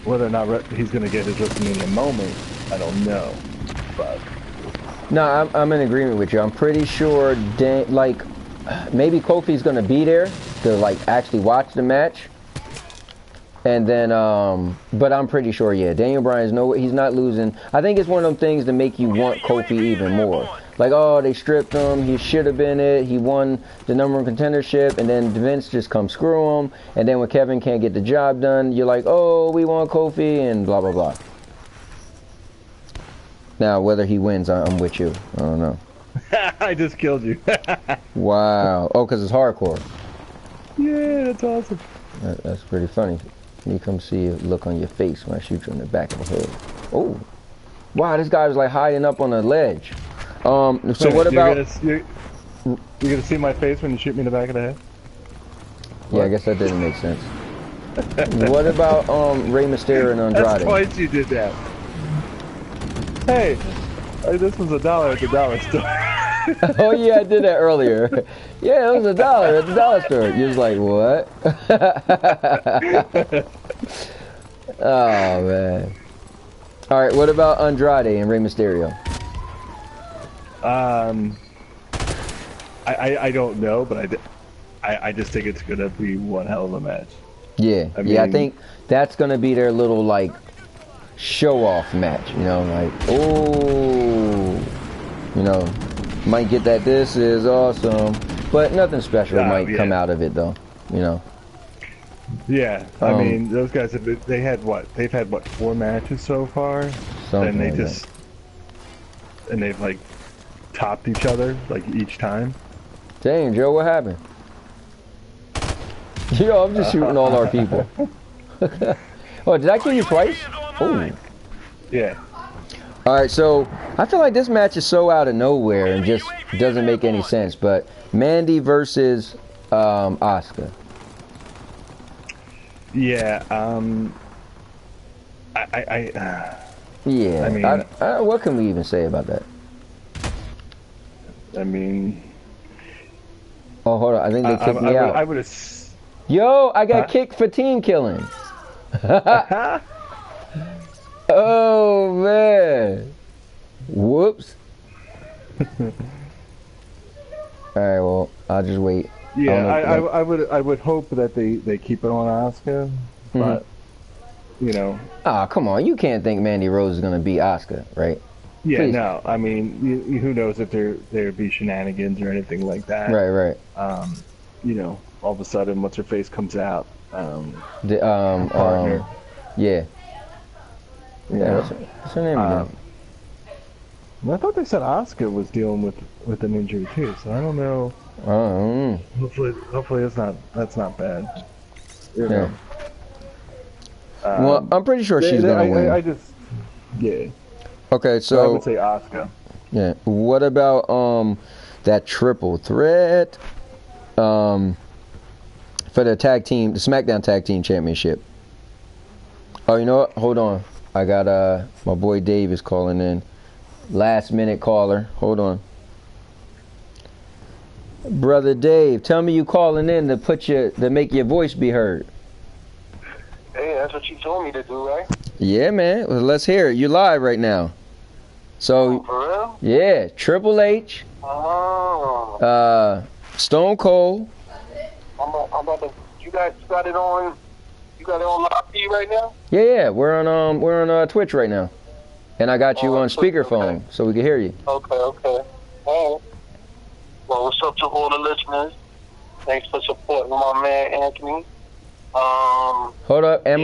Whether or not he's going to get his WrestleMania moment, I don't know. But no, I'm in agreement with you. I'm pretty sure, maybe Kofi's going to be there, to like actually watch the match. And then, but I'm pretty sure, yeah, Daniel Bryan's he's not losing. I think it's one of them things to make you want Kofi even more. Like, oh, they stripped him. He should have been it. He won the #1 contendership, and then Vince just come screw him. And then when Kevin can't get the job done, you're like, oh, we want Kofi, and blah, blah, blah. Now, whether he wins, I'm with you. I don't know. I just killed you. Wow. Oh, because it's hardcore. Yeah, that's awesome. That's pretty funny. You come see a look on your face when I shoot you in the back of the head. Oh, wow! This guy was like hiding up on a ledge. So wait, what about? You're gonna see my face when you shoot me in the back of the head? Yeah, I guess that didn't make sense. What about Rey Mysterio and Andrade? That's twice you did that. Hey, this was $1 at the dollar store. Oh yeah, I did that earlier. Yeah, it was $1 at the dollar store. You was like, what? Oh man. All right, what about Andrade and Rey Mysterio? I don't know, but I just think it's gonna be one hell of a match. Yeah, I mean, yeah, I think that's gonna be their little like show-off match. You know, like, oh, you know, might get that. This is awesome, but nothing special might come out of it though. You know. Yeah, I mean, those guys have been, they've had what 4 matches so far, and they just and they've like topped each other like each time. Dang, Joe, what happened? Yo, I'm just shooting all our people. Oh, did I kill you twice? Oh. Yeah. All right, so I feel like this match is so out of nowhere and just doesn't make any sense. But Mandy versus Asuka. Yeah. Yeah. I mean, what can we even say about that? I mean. Oh, hold on. I think they kicked me out. I would have. Yo, I got kicked for team killing. Oh man. Whoops. All right, well, I'll just wait. Yeah, I would hope that they keep it on Asuka, but you know. Ah, come on, you can't think Mandy Rose is gonna beat Asuka, right? Yeah, Please. no. I mean, who knows if there'd be shenanigans or anything like that. Right. You know, all of a sudden, what's her face comes out. Partner. Yeah. Yeah. What's her name again? I thought they said Asuka was dealing with an injury too, so I don't know. Hopefully that's not bad. You know. Well, I'm pretty sure she's gonna win. Yeah. Okay, so I would say Asuka. Yeah. What about that triple threat for the SmackDown Tag Team Championship? Oh, you know what? Hold on. I got my boy Dave is calling in. Last minute caller. Hold on. Brother Dave, tell me you calling in to make your voice be heard. Hey, that's what you told me to do, right? Yeah, man. Well, let's hear it. You live right now. So, for real? Yeah, Triple H, Stone Cold. I'm about to. You guys got it on. You got it on live feed right now? Yeah, we're on Twitch right now, and I got you on speakerphone so we can hear you. Okay. All right. Well, what's up to all the listeners? Thanks for supporting my man Anthony. Hold up, and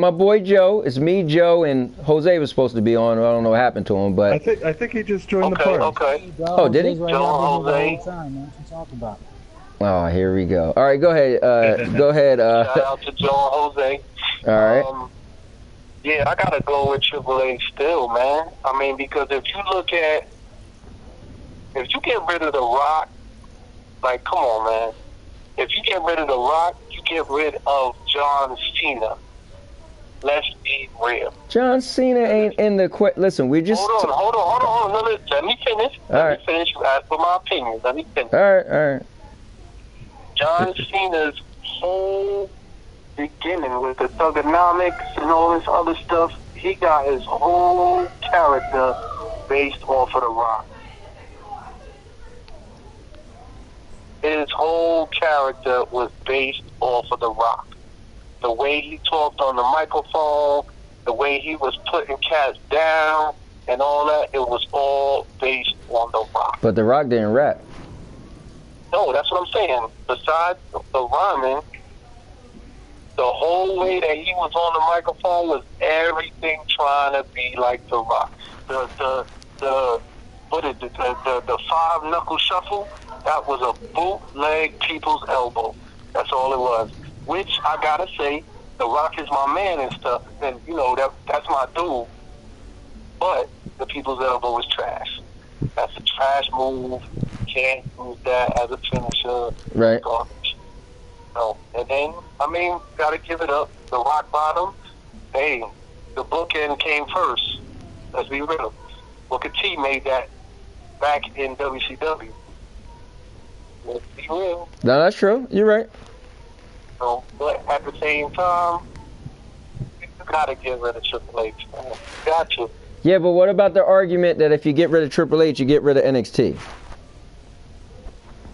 my boy Joe. It's me, Joe, and Jose was supposed to be on. I don't know what happened to him, but I think he just joined the party. Okay. Oh, did he? Joe, Jose. Oh, here we go. All right, go ahead. Go ahead. Shout out to Joe and Jose. All right. Yeah, I gotta go with Triple H still, man. I mean, because if you get rid of The Rock, like, come on, man. If you get rid of The Rock, you get rid of John Cena. Let's be real. John Cena ain't in the listen, we just Hold on. No, let me finish. Let me finish. You asked for my opinion. Let me finish. All right. John Cena's whole beginning with the thugonomics and all this other stuff, he got his whole character based off of The Rock. His whole character was based off of The Rock. The way he talked on the microphone, the way he was putting cats down, and all that, it was all based on The Rock. But The Rock didn't rap. No, that's what I'm saying. Besides the rhyming, the whole way that he was on the microphone was everything trying to be like The Rock. The five knuckle shuffle, that was a bootleg people's elbow. That's all it was. Which I gotta say, The Rock is my man and stuff, and you know that's my dude. But the people's elbow is trash. That's a trash move. Can't use that as a finisher. Right. Garbage. No. And then, I mean, gotta give it up. The Rock Bottom. Hey, the bookend came first. Let's be real. Booker T made that back in WCW. Let's be real. No, that's true. You're right. So, but at the same time, you gotta get rid of Triple H. Man. Got to. Yeah, but what about the argument that if you get rid of Triple H, you get rid of NXT?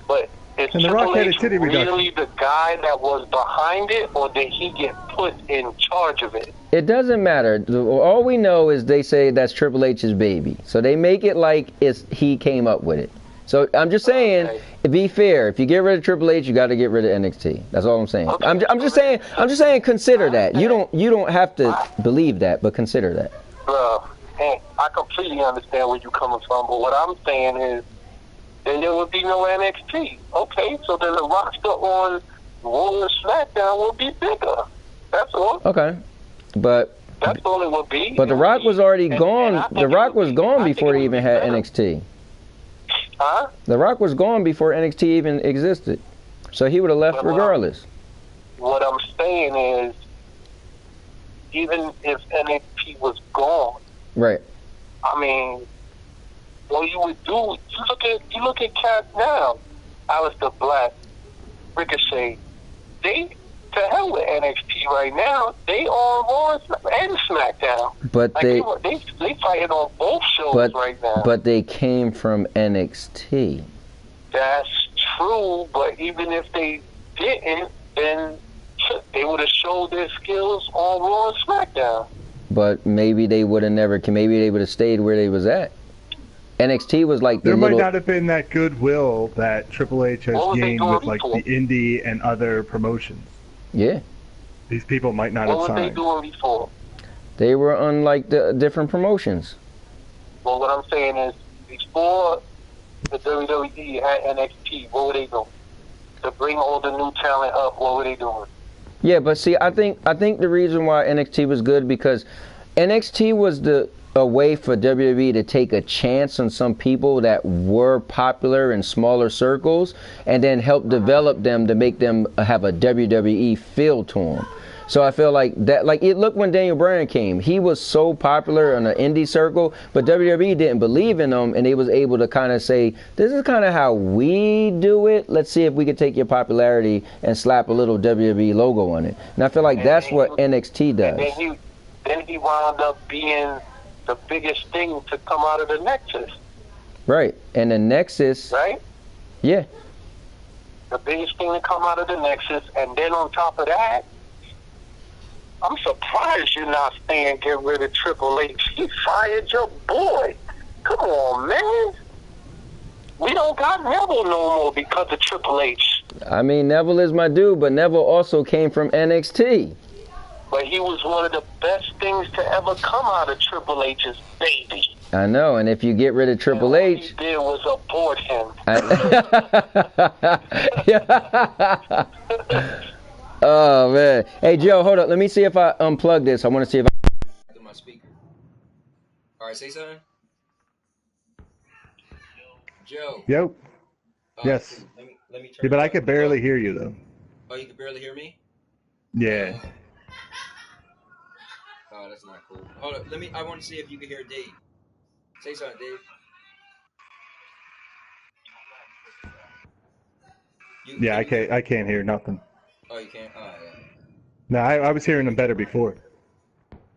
But is And The Rock Triple had a H titty reduction. really the guy that was behind it, or did he get put in charge of it? It doesn't matter. All we know is they say that's Triple H's baby. So they make it like he came up with it. So I'm just saying, Okay. to be fair, if you get rid of Triple H, you got to get rid of NXT. That's all I'm saying. Okay. I'm just saying, consider that. You don't have to believe that, but consider that. Bruh, and I completely understand where you're coming from, but what I'm saying is, then there would be no NXT. Okay, so then the roster on Raw and SmackDown will be bigger. That's all. Okay, but That's all it would be. The Rock was already And I gone. think The Rock it would was be- gone I think before it they would even be had better. NXT. Huh? The Rock was gone before NXT even existed. So he would have left But what regardless. What I'm saying is, even if NXT was gone, Right. I mean, what you would do, you look at Cat now, Aleister Black, Ricochet, they, to hell with NXT right now, they on Raw and SmackDown. But Like they fighting on both shows right now. But they came from NXT. That's true, but even if they didn't, then they would have showed their skills on Raw and SmackDown. But maybe they would have never. Maybe they would have stayed where they was at. NXT was like the There little. might not have been that goodwill that Triple H has What was they gained doing with like before? the indie and other promotions. Yeah, These people might not What have were they signed. doing before? they were on like the different promotions. Well, what I'm saying is, before the WWE had NXT, what were they doing? To bring all the new talent up, what were they doing? Yeah, but see, I think the reason why NXT was good because NXT was a way for WWE to take a chance on some people that were popular in smaller circles and then help develop them to make them have a WWE feel to them. So I feel like that, look when Daniel Bryan came, he was so popular in the indie circle, but WWE didn't believe in him, and they was able to kind of say, this is kind of how we do it. Let's see if we could take your popularity and slap a little WWE logo on it. And I feel like that's what NXT does. And then he wound up being the biggest thing to come out of the Nexus, Right. And the Nexus, right? yeah. The biggest thing to come out of the Nexus, and then on top of that, I'm surprised you're not saying get rid of Triple H. He fired your boy. Come on, man. We don't got Neville no more because of Triple H. I mean, Neville is my dude, but Neville also came from NXT. But he was one of the best things to ever come out of Triple H's baby. I know, and if you get rid of Triple and H... All he did was abort him. Oh, man. Hey, Joe, hold up. Let me see if I unplug this. I want to see if I... my speaker. All right, say something. Joe. Yep. Yes. Let me turn Yeah, but it I up. could barely hear you though. Oh, you can barely hear me? Yeah. Oh, that's not cool. Hold up. I want to see if you can hear Dave. Say something, Dave. Yeah, I can't hear nothing. Oh, you can't? Oh, yeah. No, I was hearing them better before.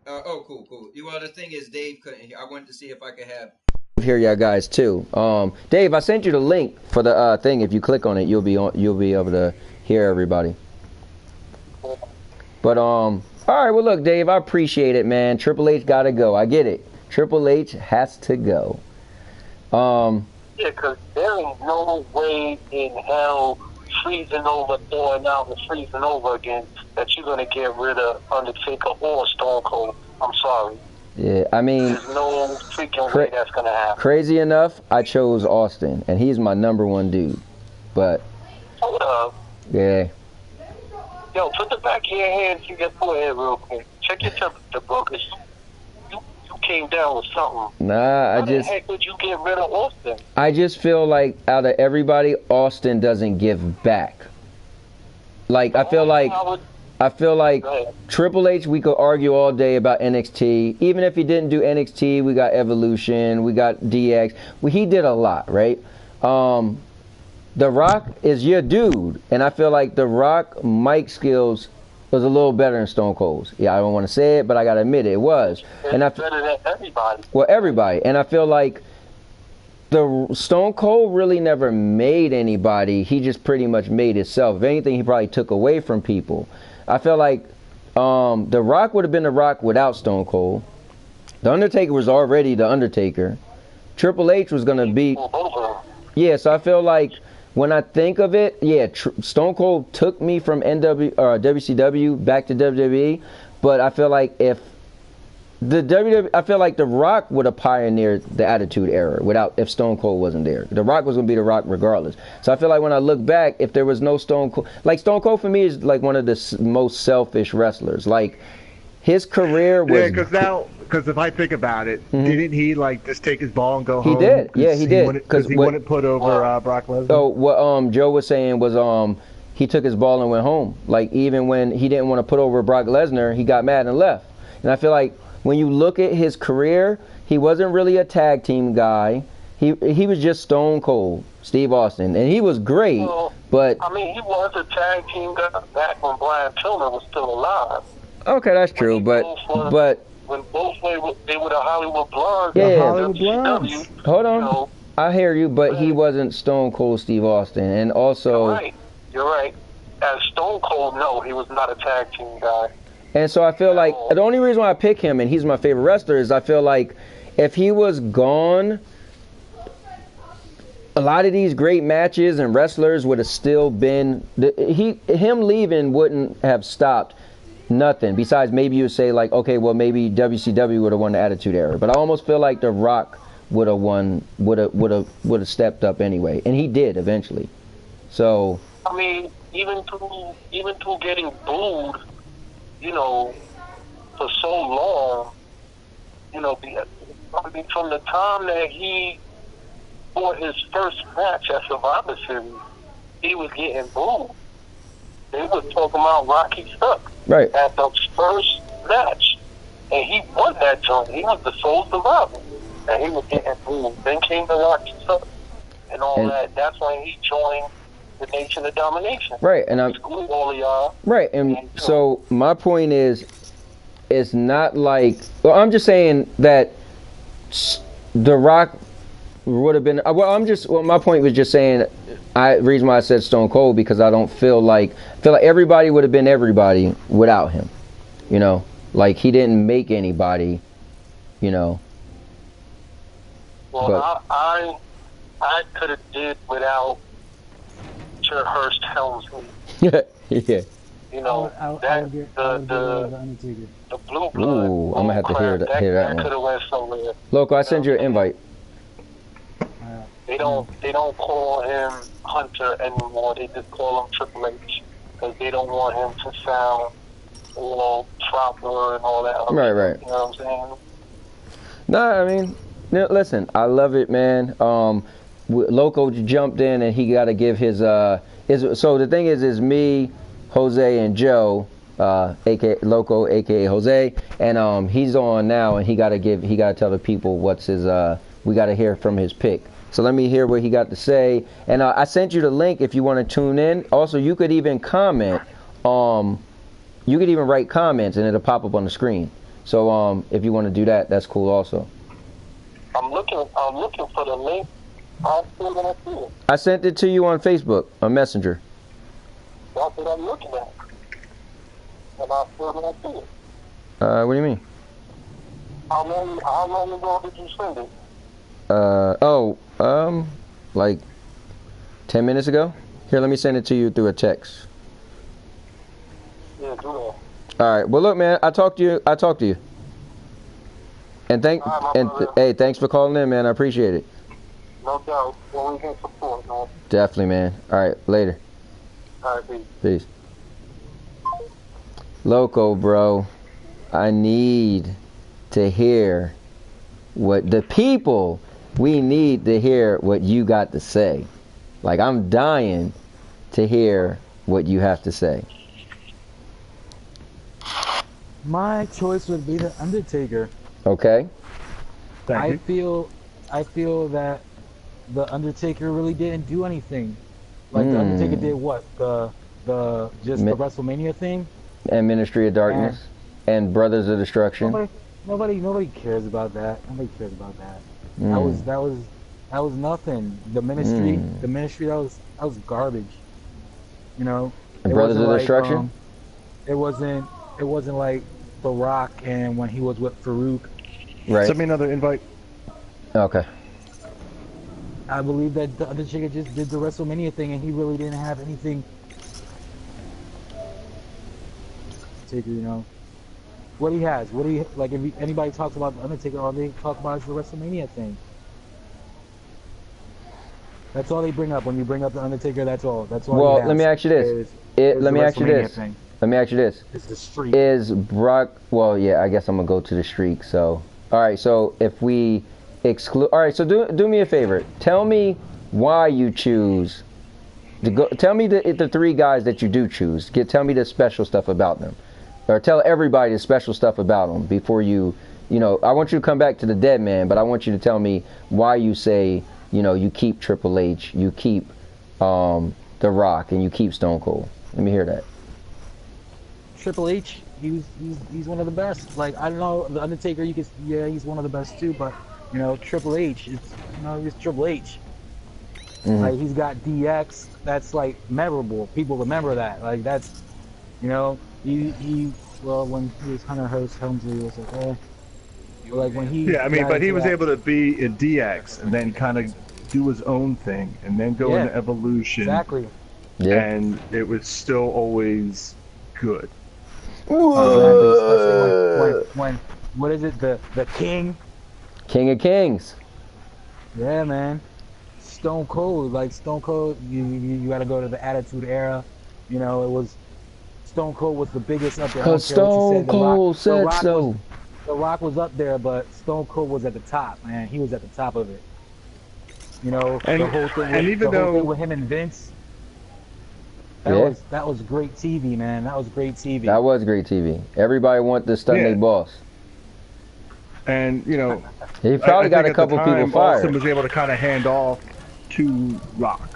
Oh, cool. Well, the thing is, Dave couldn't hear. I wanted to see if I could have Here, y'all guys too. Dave, I sent you the link for the thing. If you click on it, you'll be able to hear everybody. But all right. Well, look, Dave, I appreciate it, man. Triple H gotta go. I get it. Triple H has to go. Yeah, because there ain't no way in hell freezing over, thawing out, and freezing over again that you're gonna get rid of Undertaker or Stone Cold. I'm sorry. Yeah, I mean, there's no freaking way that's gonna happen. Crazy enough, I chose Austin, and he's my #1 dude. But hold up. Yeah. Yo, put the back of your hand to your forehead real quick. Check your temperature, bro, because you came down with something. Nah, How the heck would you get rid of Austin? I just feel like out of everybody, Austin doesn't give back. Like I feel like Triple H, we could argue all day about NXT. Even if he didn't do NXT, we got Evolution, we got DX. He did a lot, right? The Rock is your dude, and I feel like The Rock mic skills was a little better than Stone Cold's. Yeah, I don't want to say it, but I gotta admit it was. It's better than everybody. Well, everybody, and I feel like the Stone Cold really never made anybody. He just pretty much made himself. If anything, he probably took away from people. I feel like The Rock would have been The Rock without Stone Cold. The Undertaker was already The Undertaker. Triple H was gonna be. Yeah, so I feel like when I think of it, yeah, Stone Cold took me from WCW back to WWE, but I feel like if I feel like The Rock would have pioneered the Attitude Era if Stone Cold wasn't there. The Rock was going to be The Rock regardless. So I feel like when I look back, if there was no Stone Cold, like Stone Cold for me is like one of the most selfish wrestlers. Like his career was. Yeah, because if I think about it, didn't he like just take his ball and go home? He did. Yeah, he did. Because he wouldn't put over Brock Lesnar. So what Joe was saying was he took his ball and went home. Like even when he didn't want to put over Brock Lesnar, he got mad and left. And I feel like when you look at his career, he wasn't really a tag team guy. He was just Stone Cold, Steve Austin, and he was great. Well, but I mean, he was a tag team guy back when Brian Pillman was still alive. Okay, that's true, but when both they were the Hollywood Blondes. Yeah, Hollywood Blondes. Hold on, I hear you, but he wasn't Stone Cold Steve Austin, and also you're right. As Stone Cold, no, he was not a tag team guy. And so I feel like the only reason why I pick him, and he's my favorite wrestler, is I feel like if he was gone, a lot of these great matches and wrestlers would have still been. Him leaving wouldn't have stopped nothing. Besides, maybe you would say like, okay, well maybe WCW would have won the Attitude Era, but I almost feel like The Rock would have stepped up anyway, and he did eventually. So I mean, even through getting booed, for so long, I mean, from the time that he fought his first match at Survivor Series, he was getting booed. They were talking about Rocky Stuck at the first match, and he won that joint. He was the sole survivor, and he was getting booed. Then came the Rocky Stuck and all that. That's when he joined the Nation of Domination. Right, and I'm all of y'all. Right, and so my point is, it's not like. Well, I'm just saying that The Rock would have been. My point was just saying. Reason why I said Stone Cold because I feel like everybody would have been everybody without him. Like he didn't make anybody. Well, I could have did without Hurst Helmsley. Yeah. The blue blood. Ooh, I'm gonna have to hear that one. Could have went somewhere. Loco, I send you an invite. They don't call him Hunter anymore. They just call him Triple H because they don't want him to sound all proper and all that. Right. You know what I'm saying? No, I mean, listen, I love it, man. Loco jumped in and he got to give his. So the thing is me, Jose, and Joe, aka Loco, aka Jose, and he's on now, and he got to tell the people what's his. We got to hear from his pick. So let me hear what he got to say. And I sent you the link if you want to tune in. Also, you could even comment. You could even write comments and it'll pop up on the screen. So if you want to do that, that's cool also. I'm looking looking for the link. I'm still gonna see it. I sent it to you on Facebook, on Messenger. That's what I'm looking at. And I'm still gonna see it. What do you mean? How long ago did you send it? Like 10 minutes ago. Here, let me send it to you through a text. Yeah, do that. All right. Well, look, man. I talked to you. And hey, thanks for calling in, man. I appreciate it. No doubt. Well, we can support, man. Definitely, man. All right. Later. All right, peace. Peace. Loco, bro. I need to hear what the people. We need to hear what you got to say. Like, I'm dying to hear what you have to say. My choice would be the Undertaker. Okay. I feel that the Undertaker really didn't do anything. Like the Undertaker did what? The WrestleMania thing? And Ministry of Darkness and Brothers of Destruction. Nobody cares about that. Nobody cares about that. That was nothing. The ministry that was garbage. You know. And Brothers of Destruction? It wasn't like The Rock and when he was with Farouk. Right. Send me another invite. Okay. I believe that the Undertaker just did the WrestleMania thing and he really didn't have anything. Taker, you know. What he has, like if anybody talks about the Undertaker, all they talk about is the WrestleMania thing. That's all they bring up when you bring up the Undertaker. That's all. Well, let me ask you this. Let me ask you this. It's the streak. Is Brock? Well, yeah. I guess I'm gonna go to the streak. So, all right. So if we exclude, all right. So do me a favor. Tell me why you choose to go. Tell me the three guys that you do choose. Tell me the special stuff about them. Or tell everybody the special stuff about them before you know, I want you to come back to the Deadman, but I want you to tell me why you say, you know, you keep Triple H, you keep The Rock, and you keep Stone Cold. Let me hear that. Triple H, he's one of the best. Like, I don't know, the Undertaker, he's one of the best too, but, you know, Triple H, he's Triple H. Like, he's got DX, that's, like, memorable. People remember that. Like, that's, you know, well, when he was Hunter Hearst Helmsley, it was like, like when he... Yeah, I mean, but he was able to be in DX and then kind of do his own thing and then go into Evolution. Exactly. Yeah. And it was still always good. Exactly. When what is it, the King? King of Kings. Yeah, man. Stone Cold, you got to go to the Attitude Era. You know, it was... Stone Cold was the biggest up there. Cause Stone Cold said so. The Rock was up there, but Stone Cold was at the top, man. He was at the top of it. You know, the whole thing with him and Vince. That was great TV, man. That was great TV. That was great TV. Everybody wanted to stun their boss. And, you know, he probably got a couple people fired. Austin was able to kind of hand off to Rock.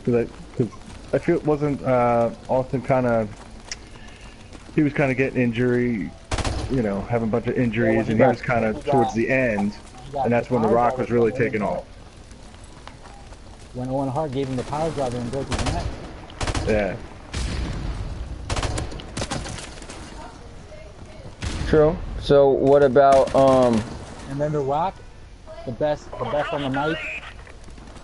Because I feel it wasn't Austin he was kind of getting injury, you know, having a bunch of injuries, and he was kind of towards the end, and that's when The Rock was really taking off. When Owen Hart gave him the power driver and broke his neck. Yeah. True. So what about And then The Rock, the best on the mic.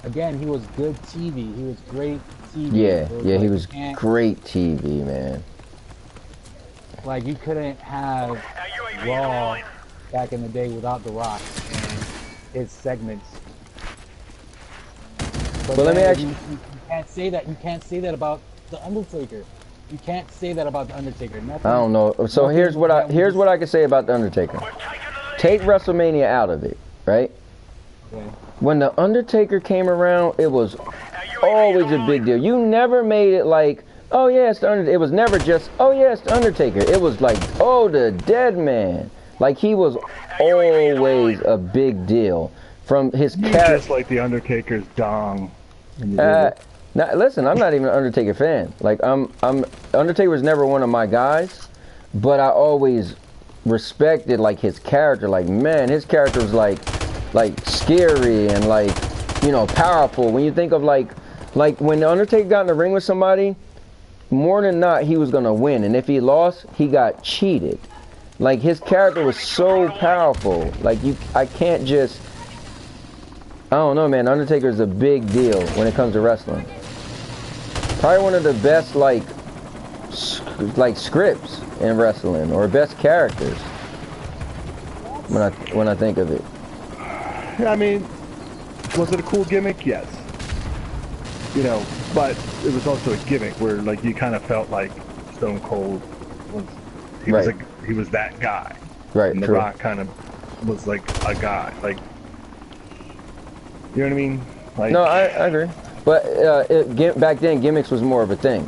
Again, he was good TV. He was great TV. He was great TV, man. Like, you couldn't have Raw back in the day without The Rock and his segments. But let me ask you. You can't say that. You can't say that about the Undertaker. You can't say that about the Undertaker. Nothing, I don't know. So here's what I can say about the Undertaker. Take WrestleMania out of it, right? Okay. When the Undertaker came around, it was always a big deal. You never made it like, oh yeah, it's the Undertaker. It was never just, oh yeah, it's the Undertaker. It was like, oh, the Deadman. Like, he was always a big deal from his character. Just like the Undertaker's dong. Now, listen, I'm not even an Undertaker fan. Like, Undertaker was never one of my guys, but I always respected like his character. Like, man, his character was like, like scary and like, you know, powerful. When you think of like when the Undertaker got in the ring with somebody, more than not he was gonna win, and if he lost, he got cheated. Like his character was so powerful. Like I can't just. I don't know, man. Undertaker is a big deal when it comes to wrestling. Probably one of the best like scripts in wrestling, or best characters. When I think of it. Yeah, I mean, was it a cool gimmick? Yes. You know, but it was also a gimmick where like you kind of felt like Stone Cold was he was that guy. Right. And The Rock kind of was like a guy, like, you know what I mean? Like, no, I agree. But back then, gimmicks was more of a thing.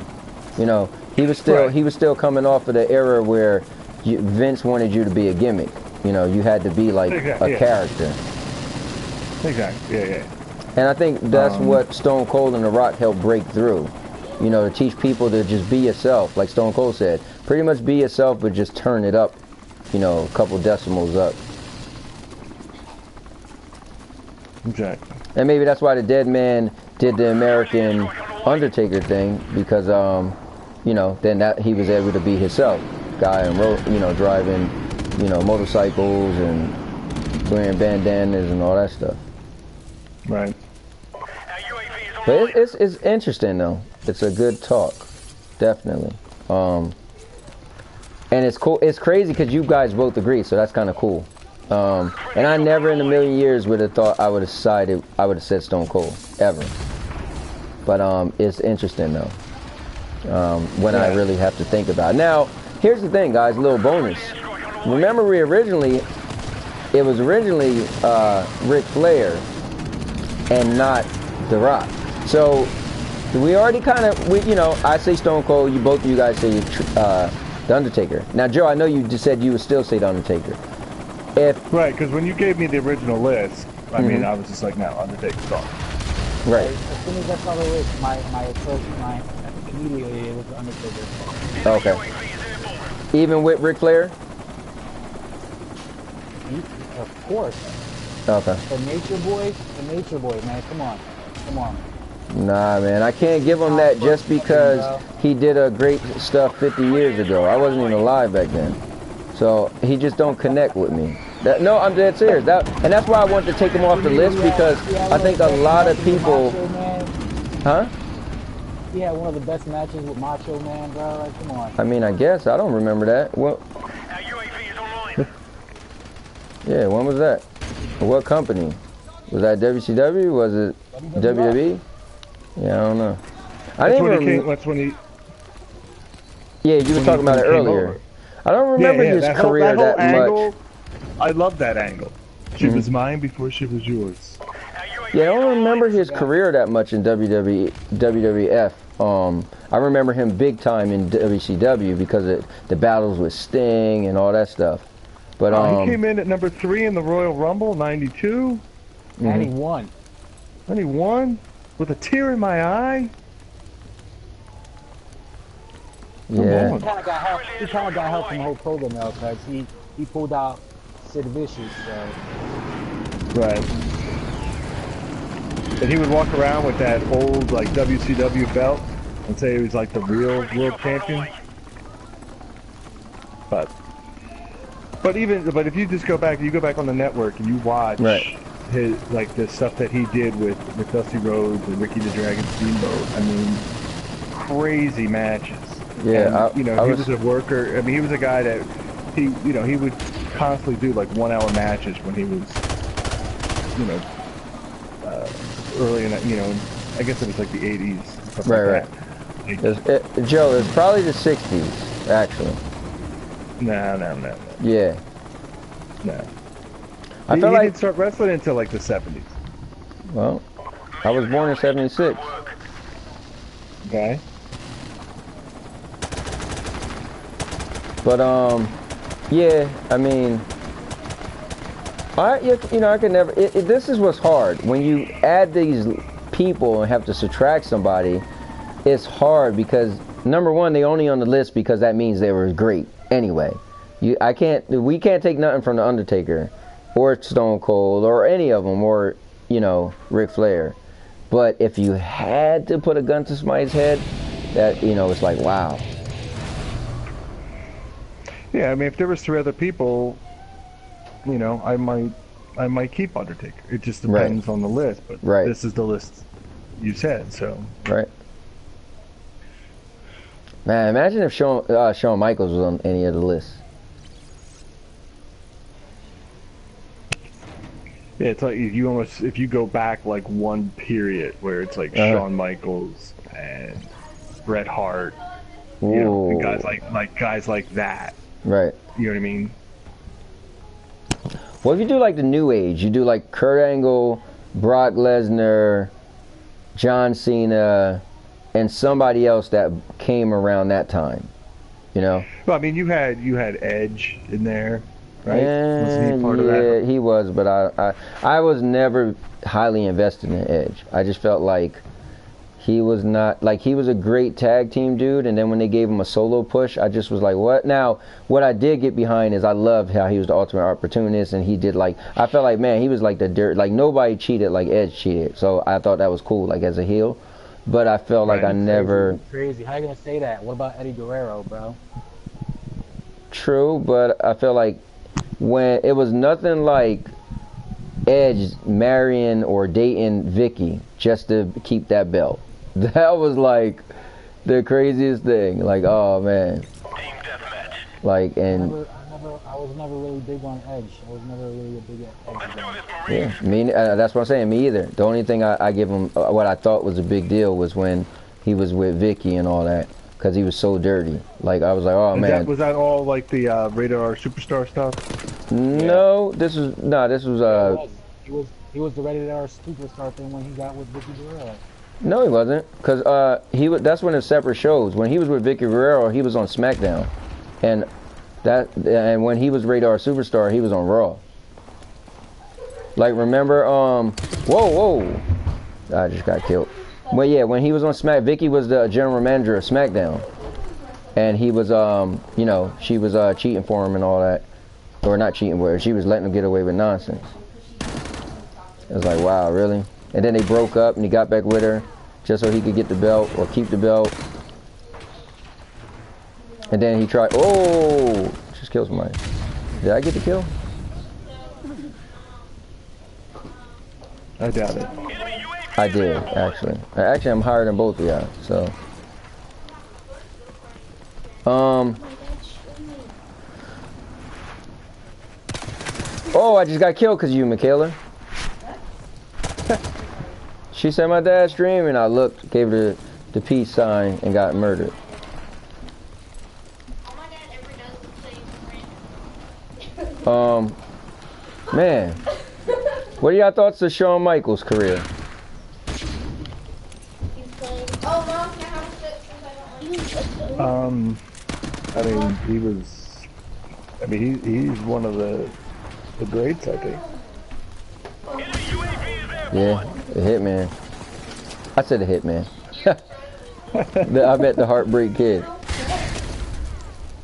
You know, he was still coming off of the era where Vince wanted you to be a gimmick. You know, you had to be like a character. Exactly. Yeah. And I think that's what Stone Cold and The Rock helped break through. You know, to teach people to just be yourself, like Stone Cold said. Pretty much be yourself, but just turn it up. You know, a couple decimals up. Exactly. And maybe that's why the Deadman did the American Undertaker thing, because you know, then that he was able to be himself, guy and driving, you know, motorcycles and wearing bandanas and all that stuff. Right. But it's interesting though. It's a good talk, definitely. And it's cool. It's crazy because you guys both agree, so that's kind of cool. And I never in a million years would have thought I would have said Stone Cold ever. But it's interesting though. When I really have to think about it. Now, here's the thing, guys. A little bonus. Remember, it was originally Ric Flair and not The Rock. So we already kind of, I say Stone Cold. Both of you guys say The Undertaker. Now, Joe, I know you just said you would still say The Undertaker. Right, because when you gave me the original list, I mean, I was just like, no, Undertaker's gone. Right. As soon as I saw the list, my approach, immediately it was The Undertaker. Okay. Even with Ric Flair? Of course. Okay. The Nature Boy, man. Come on. Nah, man, I can't give him that just because he did a great stuff 50 years ago. I wasn't even alive back then. So he just don't connect with me. No, I'm dead serious. And that's why I wanted to take him off the list, because I think a lot of people... Huh? He had one of the best matches with Macho Man, bro. Like, come on. I mean, I guess. I don't remember that. Well, yeah, when was that? What company? Was that WCW? Was it WWE? Yeah, I don't know. That's when he... Yeah, you were talking about it earlier. I don't remember his career that angle, much. I love that angle. She was mine before she was yours. Yeah, I don't remember his career that much in WWF. I remember him big time in WCW because of the battles with Sting and all that stuff. But he came in at number 3 in the Royal Rumble, 92. 91. 91? With a tear in my eye? Yeah. He kind of got help from Hulk Hogan though, because he pulled out Sid Vicious. So. Right. And he would walk around with that old like WCW belt and say he was like the real world champion. But if you just go back on the network and you watch his like the stuff that he did with Dusty Rhodes and Ricky the Dragon Steamboat, I mean, crazy matches. Yeah, and, he was a worker. I mean, he was a guy that he would constantly do like 1 hour matches when he was, early in that, I guess it was like the 80s. Stuff right. Joe, it's probably the 60s, actually. No. Yeah. No. I feel he like didn't start wrestling until like the 70s. Well, I was born in 76. Okay. But yeah, I mean, I could never. This is what's hard when you add these people and have to subtract somebody. It's hard because number one, they only on the list because that means they were great anyway. We can't take nothing from the Undertaker. or Stone Cold, or any of them, or, you know, Ric Flair. But if you had to put a gun to somebody's head, that, you know, it's like, wow. Yeah, I mean, if there was 3 other people, you know, I might keep Undertaker. It just depends on the list, but this is the list you said, so. Right. Man, imagine if Shawn Michaels was on any of the lists. Yeah, it's like if you go back like one period where it's like Shawn Michaels and Bret Hart, you know, and guys like that. Right. You know what I mean? Well, if you do like the new age, you do like Kurt Angle, Brock Lesnar, John Cena, and somebody else that came around that time, you know? Well, I mean, you had Edge in there, right? Was he part of that? Yeah, he was, but I was never highly invested in Edge. I just felt like he was not, like, he was a great tag team dude, and then when they gave him a solo push, I just was like, what? Now, what I did get behind is I loved how he was the ultimate opportunist, and he did, like, I felt like, man, he was like the dirt, like, nobody cheated like Edge cheated, so I thought that was cool, like, as a heel, but I felt like I never... Crazy. How you gonna say that? What about Eddie Guerrero, bro? True, but I feel like when it was nothing like Edge marrying or dating Vicky just to keep that belt. That was like the craziest thing. Like, oh man. Team deathmatch. Like, and I was never really big on Edge. I was never really a big Edge guy. Yeah, me. That's what I'm saying. Me either. The only thing I give him, what I thought was a big deal, was when he was with Vicky and all that, because he was so dirty. Like, I was like, oh man. Was that all like the Rated R Superstar stuff? No, this was He was the Rated R Superstar thing when he got with Vicky Guerrero. No, he wasn't, because that's when it's separate shows. When he was with Vicky Guerrero, he was on SmackDown, and when he was Rated R Superstar, he was on Raw. Like, remember, whoa, I just got killed. But yeah, when he was on Vicky was the general manager of SmackDown, and he was, you know, she was cheating for him and all that, or not cheating with her. She was letting him get away with nonsense. It was like, wow, really? And then they broke up, and he got back with her just so he could get the belt or keep the belt. And then he tried, just killed somebody. Did I get the kill? I doubt it. I did, actually. Actually, I'm higher than both of y'all, so. Oh, I just got killed because of you, Michaela. She said my dad's streaming. I looked, gave her the peace sign, and got murdered. Man, what are y'all thoughts of Shawn Michaels' career? I mean, he's one of the greats, I think. Yeah, the Hitman. I said the Hitman. I bet the Heartbreak Kid.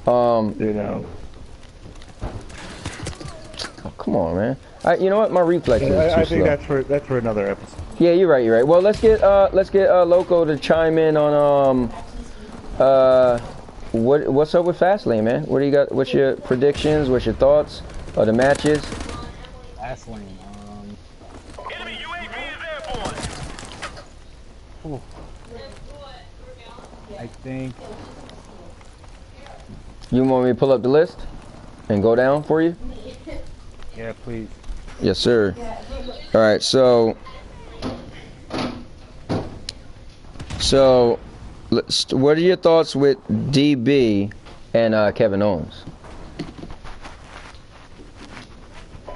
You know. Oh, come on, man. You know what? My reflexes is too I think slow. that's for another episode. Yeah, you're right. Well, let's get Loco to chime in on what's up with Fastlane, man? What do you got? What's your predictions? What's your thoughts of the matches? Fastlane. Enemy UAV is airborne. I think. You want me to pull up the list and go down for you? Yeah, please. Yes, sir. All right, so what are your thoughts with DB and Kevin Owens?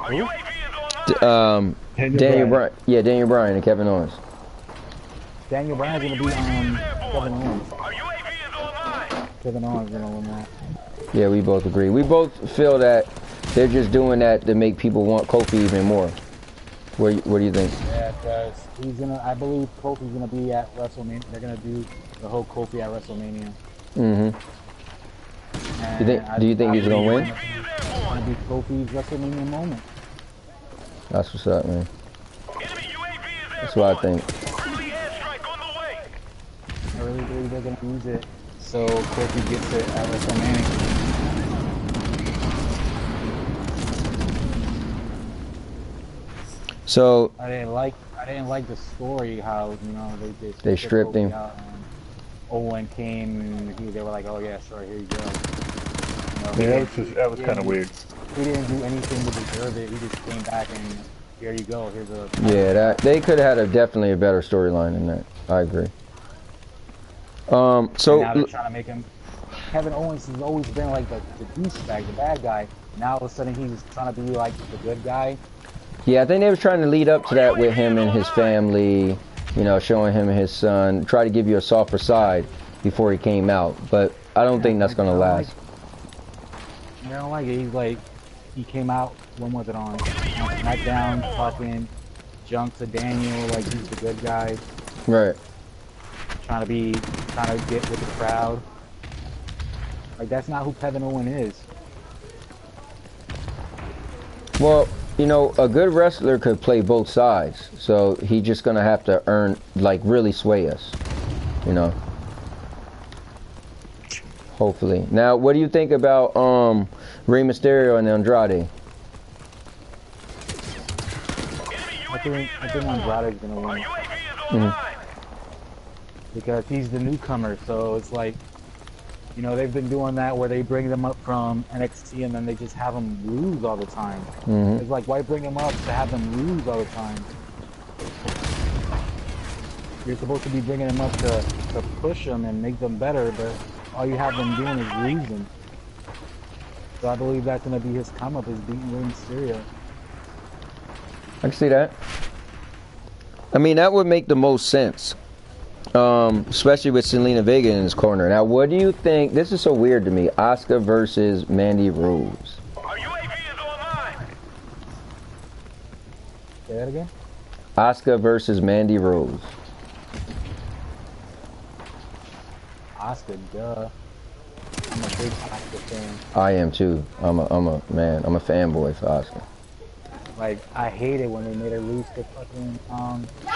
Daniel Bryan. Yeah, Daniel Bryan and Kevin Owens. Daniel Bryan's gonna be on Kevin Owens. Kevin Owens gonna win that. Yeah, we both agree. We both feel that they're just doing that to make people want Kofi even more. What do you think? Yeah, because I believe Kofi's gonna be at WrestleMania. They're gonna do the whole Kofi at WrestleMania. Do you think he's gonna win? It's gonna be Kofi's WrestleMania moment. That's what's up, man. Enemy UAV is That's what I airborne. think. Friendly airstrike on the way. I really believe they're gonna use it. So Kofi gets it at WrestleMania. So I didn't like the story how They stripped Kofi him. out and Owen came and they were like, oh yeah, sure, here you go. Yeah, that was kind of weird. He didn't do anything to deserve it. He just came back and here you go. Here's a yeah, that they could have had definitely a better storyline than that. I agree. And So now they're trying to make him. Kevin Owens has always been like the douchebag, the bad guy. Now all of a sudden he's trying to be like the good guy. yeah, I think they was trying to lead up to that with him and his family. You know, showing him and his son. Try to give you a softer side before he came out, but I don't think that's gonna last. I don't like it. He's like, he came out, when was it on SmackDown, talking junk to Daniel, like he's the good guy, Right. trying to get with the crowd. Like, that's not who Kevin Owens is. Well, you know, a good wrestler could play both sides, so he's just gonna have to really sway us, you know. Hopefully. Now, what do you think about Rey Mysterio and Andrade? I think Andrade's gonna win UAV is online. because he's the newcomer. So it's like, you know, they've been doing that where they bring them up from NXT and then they just have them lose all the time. It's like, why bring them up to have them lose all the time? You're supposed to be bringing them up to push them and make them better, but all you have them doing is losing. So I believe that's going to be his come up, is beating Rey Mysterio. I can see that. I mean, that would make the most sense. Especially with Selena Vega in his corner. Now, what do you think? This is so weird to me. Asuka versus Mandy Rose. Our UAV is online. Say that again? Asuka versus Mandy Rose. Asuka, duh. I'm a big Asuka fan. I am too. I'm a fanboy for Asuka. Like, I hate it when they made her lose to fucking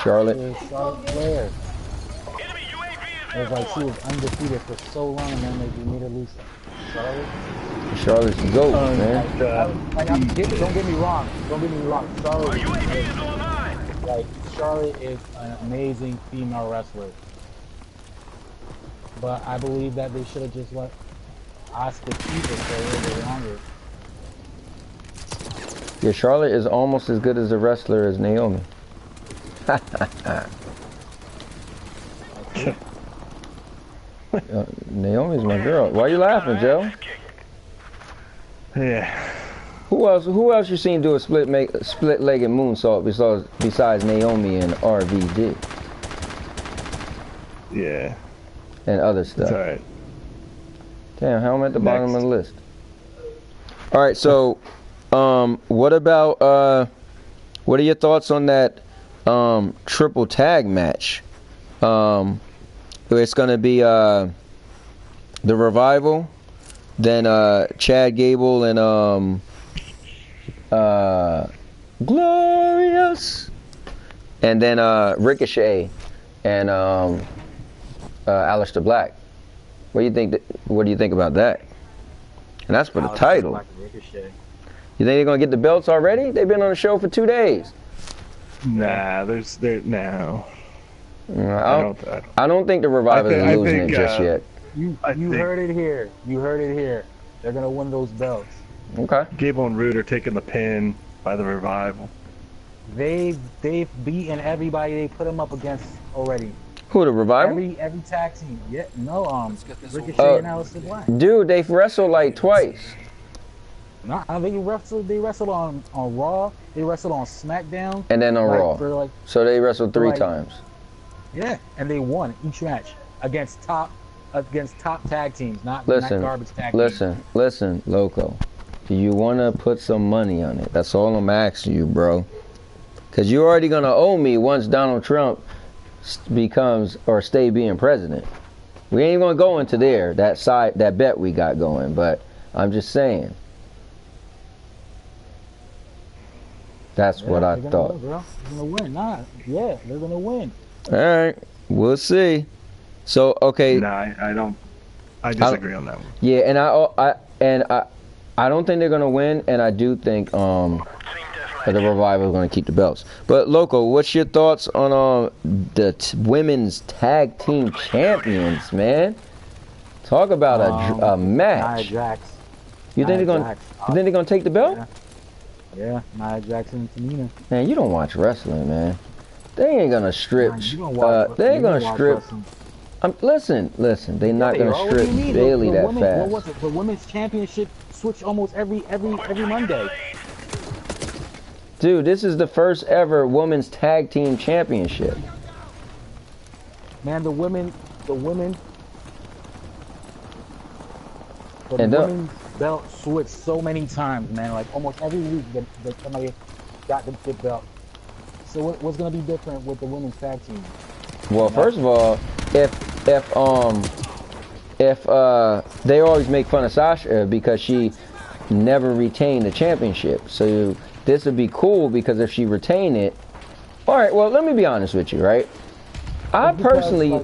Charlotte. Charlotte Flair. Enemy UAV is It was like she was undefeated for so long, and then they made her lose to Charlotte. Charlotte's the GOAT, man. Don't get me wrong. Don't get me wrong. Charlotte UAV is online. like Charlotte is an amazing female wrestler, but I believe that they should have just let Asuka keep it for a little bit longer. Yeah, Charlotte is almost as good as a wrestler as Naomi. Naomi's my girl. Why are you laughing, Joe? Yeah. Who else you seen do a split-legged moonsault besides Naomi and RVD Yeah. and other It's stuff? alright. Damn, how am I at the bottom of Next. the list? All right, so what about what are your thoughts on that triple tag match? It's gonna be the Revival, then Chad Gable and Glorious, and then Ricochet and Aleister Black. What do you think? What do you think about that? And that's for the title. Like Ricochet. You think they're gonna get the belts already? They've been on the show for 2 days. Nah, no. I don't think the Revival is losing it just yet. You think- heard it here. You heard it here. They're gonna win those belts. Okay. Gable and Roode are taking the pin by the Revival. They've beaten everybody they put them up against already. Who, the Revival? Every tag team. Yeah, no, Ricochet Oh. and Aleister Black. Dude, they've wrestled like twice. No, they wrestled on Raw. They wrestled on SmackDown. And then on Raw. For So they wrestled 3 like- times. yeah, and they won each match against top tag teams, not Listen, garbage tag teams. listen, Loco. Do you want to put some money on it? That's all I'm asking you, bro. Because you're already going to owe me once Donald Trump becomes or stay being president. We ain't going to go into there, that bet we got going. But I'm just saying. That's what I they're gonna thought. win, bro. They're gonna win. Nah, yeah, they're gonna win. All right, we'll see. So okay, No, I don't. I disagree on that one. yeah, I don't think they're gonna win, and I do think the Revival is gonna keep the belts. But Loco, what's your thoughts on the women's tag team champions, man? Talk about a Nia match. Jax. You think they're gonna take the belt? Yeah, Nia Jax and Tamina. Man, you don't watch wrestling, man. They ain't gonna strip. Man, you don't watch, they ain't gonna watch strip. wrestling. Listen. They're not They gonna are. What strip do you mean? Bailey the that women, fast. What was it? The women's championship switch almost every Monday. Dude, this is the first ever women's tag team championship. Man, the women's belt switched so many times, man. Like almost every week that somebody got the belt. So what's gonna be different with the women's tag team? Well, first of all, if they always make fun of Sasha because she never retained the championship, so this would be cool because if she retained it, all right. Well, let me be honest with you, right? I personally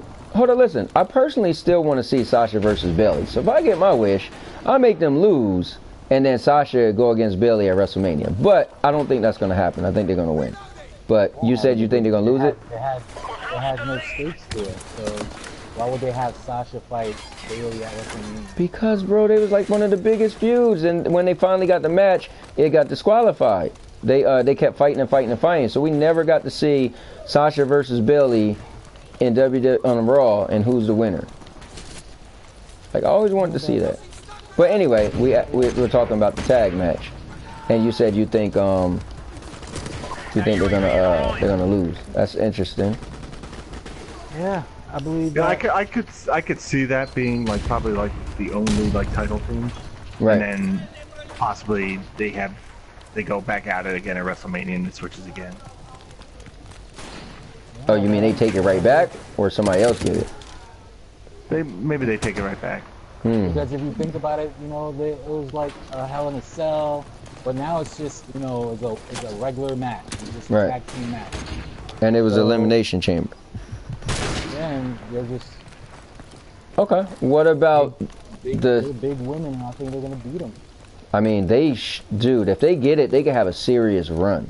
still want to see Sasha versus Bailey. So if I get my wish, I make them lose, and then Sasha go against Bailey at WrestleMania. But I don't think that's going to happen. I think they're going to win. But you said you think they're going to lose it? It has no stakes to it. So why would they have Sasha fight Bailey at WrestleMania? Because, bro, they was like one of the biggest feuds, and when they finally got the match, it got disqualified. They kept fighting. So we never got to see Sasha versus Bailey in WWE on Raw, and who's the winner. Like, I always wanted to see that. But anyway, we're talking about the tag match, and you said you think they're gonna lose. That's interesting. Yeah, I believe. Yeah, that. I could see that being like probably like the only like title team, Right. and then possibly they go back at it again at WrestleMania and it switches again. Oh, you mean they take it right back, or somebody else get it? Maybe they take it right back. Because if you think about it, you know, it was like a Hell in a Cell, but now it's just, you know, it's a regular match. It's just a tag team match. And it was Elimination Chamber. Yeah, and they're just Okay. What about they're big women, and I think they're gonna beat them. I mean, dude, if they get it, they can have a serious run.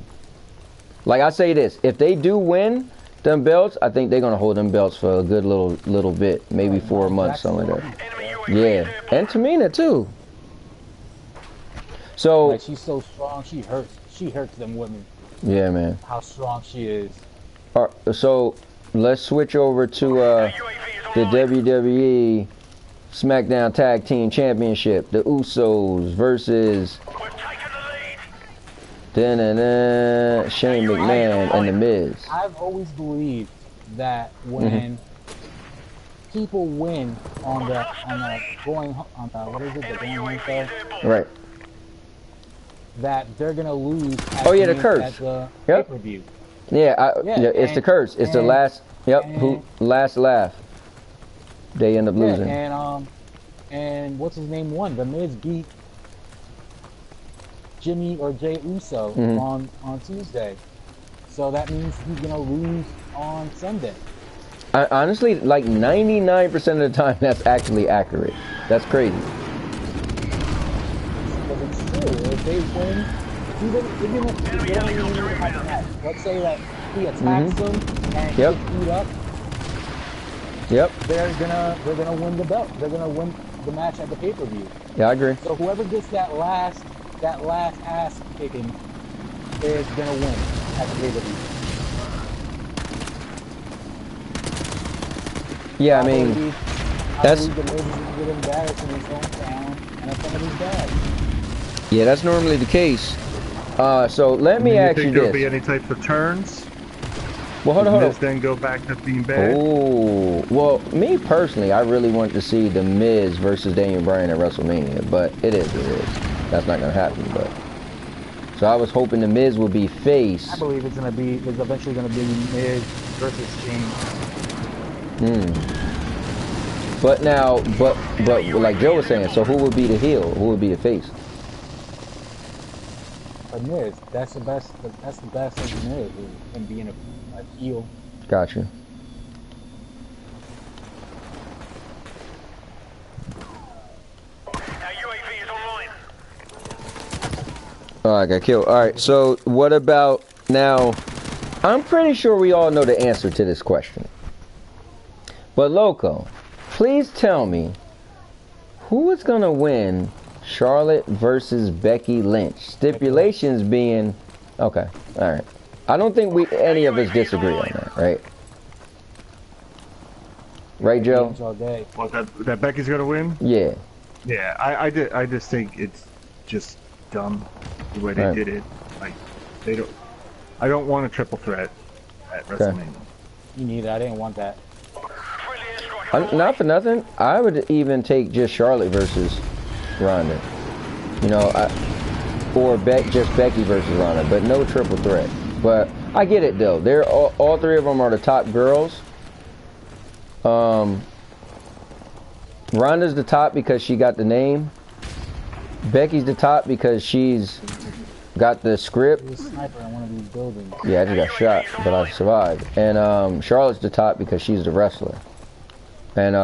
Like I say this, if they do win them belts, I think they're gonna hold them belts for a good little bit, maybe 4 months, something like that. Yeah, and Tamina too. So Like, she's so strong, she hurts them women. yeah, man. How strong she is. So let's switch over to the WWE SmackDown Tag Team Championship. The Usos versus Shane McMahon and The Miz. I've always believed that when people win on the going show, Right. that they're gonna lose at The the curse. Yep. pay-per-view. Yeah, it's the curse. It's the last. Yep. Last laugh. They end up losing. And what's his name won? The Miz beat Jimmy or Jay Uso on Tuesday. So that means he's gonna lose on Sunday. Honestly, like 99% of the time, that's actually accurate. That's crazy. Because it's true. If they win, even if they don't even need to have a match. Let's say that he attacks them and he gets beat up. Yep. They're gonna win the belt. They're gonna win the match at the pay-per-view. Yeah, I agree. So whoever gets that last ass kicking is gonna win at the pay-per-view. Yeah, I mean, believe the Miz is gonna get embarrassed in his hometown and at somebody's bad. yeah, that's normally the case. So let me ask you think there'll this. be any types of turns? Well, hold on. Then go back to being bad? Oh, well, me personally, I really want to see The Miz versus Daniel Bryan at WrestleMania, but it is what it is. That's not gonna happen. But so I was hoping The Miz would be face. I believe it's eventually gonna be Miz versus Shane. But now, but like Joe was saying, so who would be the heel? Who would be the face? for Miz. That's the best. That's the best of Miz, and being a heel. Gotcha. UAV is online. Oh, I got killed. All right. So what about now? I'm pretty sure we all know the answer to this question. But Loco, please tell me who is gonna win Charlotte versus Becky Lynch? Stipulations being okay. All right. I don't think any of us disagree on that, right? Right, Joe? All day. What, that Becky's gonna win? Yeah. Yeah, I just think it's just dumb the way they did it. Like, they don't. I don't want a triple threat at WrestleMania. Me neither. I didn't want that. Not for nothing. I would even take just Charlotte versus Ronda. You know, or just Becky versus Ronda, but no triple threat. But I get it though. They're all three of them are the top girls. Ronda's the top because she got the name. Becky's the top because she's got the script. Sniper in one of these buildings. Yeah, I just got shot, but I survived. And Charlotte's the top because she's the wrestler. And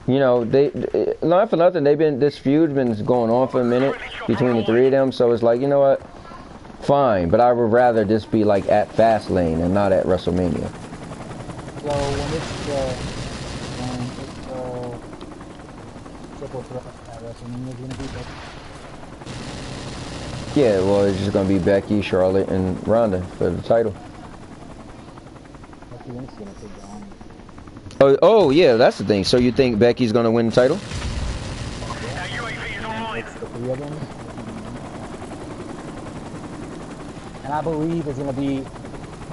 you know, they not for nothing. This feud's been going on for a minute between the three of them. So it's like, you know what? Fine, but I would rather this be like at Fastlane and not at WrestleMania. So when it's triple threat at WrestleMania, is gonna be Becky. Yeah, well, it's just gonna be Becky, Charlotte, and Ronda for the title. Becky Lynch is gonna take down. Oh, yeah, that's the thing. So you think Becky's gonna win the title? UAV is online. It's the three of them. And I believe it's gonna be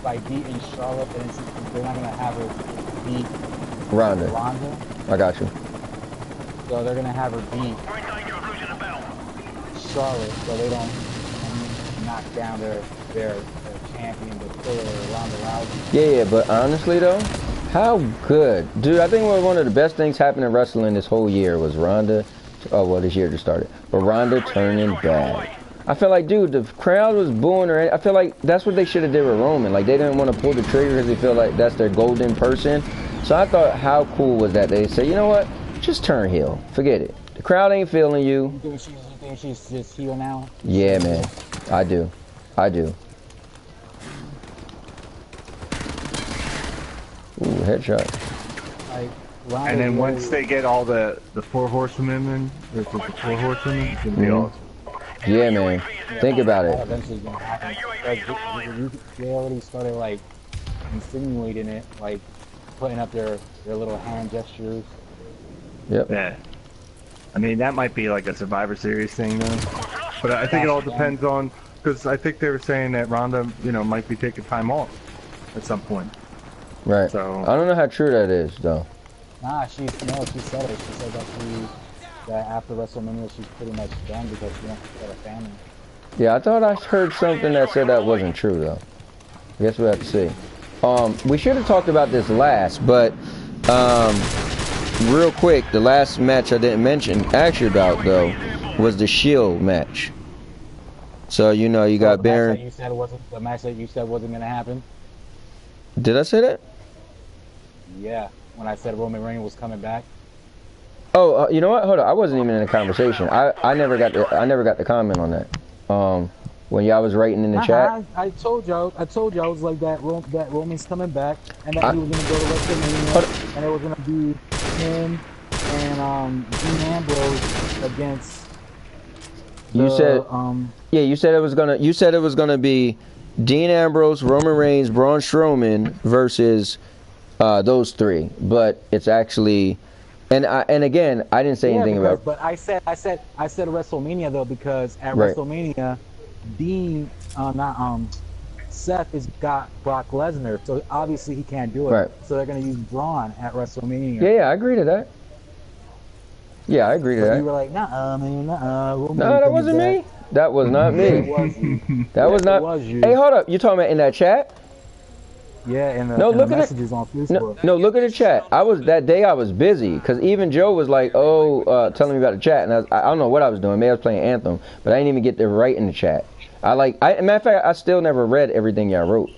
by beating Charlotte, and they're not gonna have her beat Ronda. I got you. So they're gonna have her beat We're in danger of losing the belt. Charlotte, so they don't knock down their champion, the killer, Ronda Rousey. Yeah, but honestly though, how good, dude? I think one of the best things happening in wrestling this whole year was Ronda. Oh well, this year just started, but Ronda turning bad. I feel like, dude, the crowd was booing her. I feel like that's what they should have did with Roman. Like, they didn't want to pull the trigger because they feel like that's their golden person. So I thought, how cool was that? They say, you know what? Just turn heel. Forget it. The crowd ain't feeling you. You think she's just heel now? Yeah, man. I do. Ooh, headshot. Like, And then once they get all the four horsewomen in, the four horsewomen, it's gonna be awesome. Yeah, man. Think about that it. eventually is gonna happen. They already started like insinuating it, like putting up their little hand gestures. Yep. Yeah. I mean, that might be like a Survivor Series thing, though. But I think it all depends on, because I think they were saying that Ronda, you know, might be taking time off at some point. Right. So I don't know how true that is, though. Nah, she said it. She said that after WrestleMania she's pretty much done because she wants to start a family. Yeah, I thought I heard something that said that wasn't true, though. I guess we'll have to see. We should have talked about this last, but real quick, the last match I didn't ask you about, though, was the Shield match. So, you know, you got Baron. The match that you said wasn't going to happen? Did I say that? Yeah, when I said Roman Reigns was coming back. Oh, you know what? Hold on. I wasn't even in the conversation. I never got to comment on that. When y'all was writing in the chat. I told y'all I was like that Roman's coming back, and that he was gonna go to WrestleMania, and it was gonna be him and Dean Ambrose against. You said it was gonna be Dean Ambrose, Roman Reigns, Braun Strowman versus those three, but it's actually. And again, I didn't say anything about. But I said WrestleMania though, because at WrestleMania, Dean, Seth has got Brock Lesnar, so obviously he can't do it. Right. So they're gonna use Braun at WrestleMania. Yeah, I agree to that. Yeah, I agree to that. You were like, nah, man, no, that wasn't me. That was not me. That was not. Was you. Hey, hold up. You talking about in that chat? Yeah, and the messages on Facebook. No, look at the chat. I was busy because even Joe was like, telling me about the chat, and I don't know what I was doing. Maybe I was playing Anthem, but I didn't even get to write in the chat. Matter of fact, I still never read everything y'all wrote.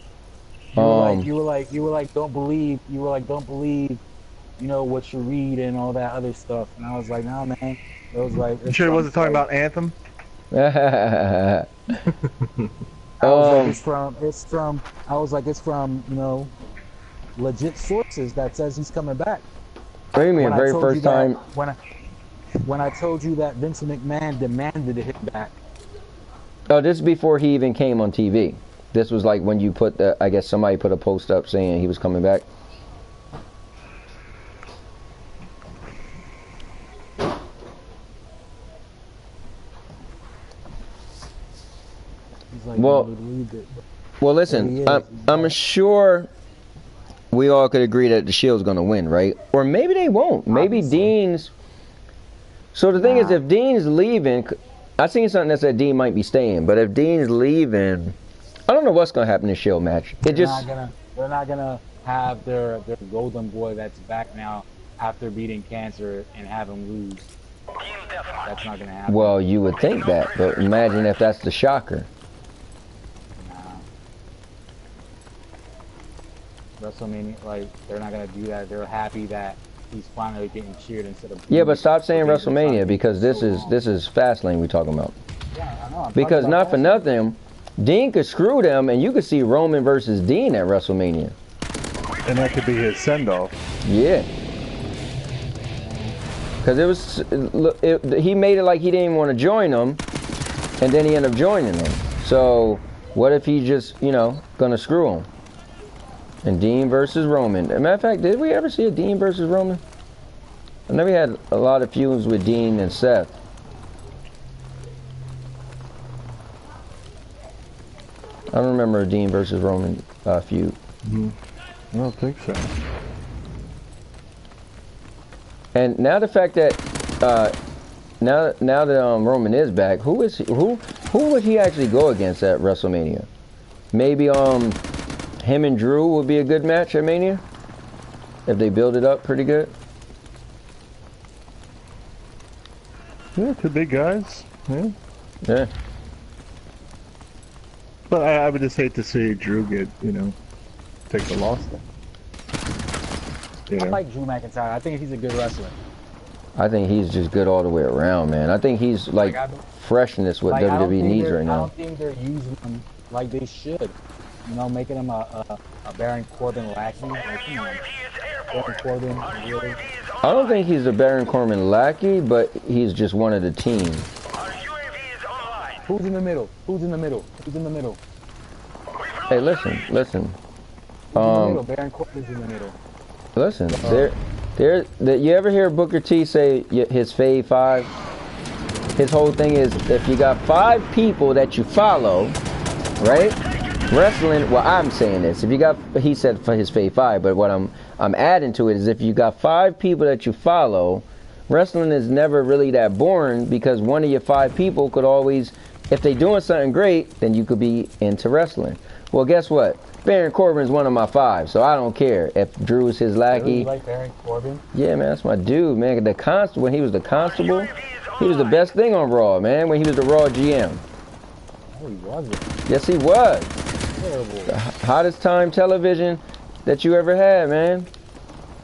You were like, don't believe. You were like, don't believe. You know what you read and all that other stuff. And I was like, nah, man. It was like, You sure he wasn't talking about Anthem? I I was like, I was like, it's from, you know, legit sources that says he's coming back. What do you mean, very first time? When I told you that Vince McMahon demanded him back. Oh, this is before he even came on TV. This was like when you put the, I guess somebody put a post up saying he was coming back. Like, well, listen, I'm sure we all could agree that the Shield's going to win, right? Or maybe they won't. Maybe Obviously. Dean's... So the thing is, if Dean's leaving... I seen something that said Dean might be staying, but if Dean's leaving... I don't know what's going to happen in the Shield match. They're not gonna have their golden boy that's back now after beating cancer and have him lose. That's not going to happen. Well, you would think that, but imagine if that's the shocker. WrestleMania, like, they're not gonna do that. They're happy that he's finally getting cheered instead of. Yeah, but stop saying WrestleMania because this is Fastlane we're talking about. Yeah, I know. Because not for nothing, Dean could screw them, and you could see Roman versus Dean at WrestleMania. And that could be his send-off. Yeah. Because he made it like he didn't even want to join them, and then he ended up joining them. So what if he just, you know, gonna screw him? And Dean versus Roman. As a matter of fact, did we ever see a Dean versus Roman? I know we had a lot of feuds with Dean and Seth. I don't remember a Dean versus Roman feud. Mm-hmm. I don't think so. And now the fact that now that Roman is back, who would he actually go against at WrestleMania? Maybe him and Drew would be a good match at Mania if they build it up pretty good. Yeah, two big guys. Yeah. Yeah. But I would just hate to see Drew get, you know, take the loss then. You know? I like Drew McIntyre. I think he's a good wrestler. I think he's just good all the way around, man. I think he's like freshness what WWE needs right now. I don't think they're using him like they should. You know, making him a Baron Corbin lackey. Like, you know, Baron Corbin, really. I don't think he's a Baron Corbin lackey, but he's just one of the team. Who's in the middle? Who's in the middle? Who's in the middle? Hey, listen. Who's in the middle? Baron Corbin's in the middle. Listen, you ever hear Booker T say his fave 5? His whole thing is if you got 5 people that you follow, right? Wrestling, well, I'm saying this. If you got, he said for his fave 5, but what I'm adding to it is if you got 5 people that you follow, wrestling is never really that boring because one of your 5 people could always, if they doing something great, then you could be into wrestling. Well, guess what? Baron Corbin's one of my 5, so I don't care if Drew is his lackey. Really, you like Baron Corbin? Yeah, man, that's my dude, man. When he was the constable, he was the best thing on Raw, man. When he was the Raw GM. No, he wasn't. Yes, he was. Terrible. The hottest time television that you ever had, man.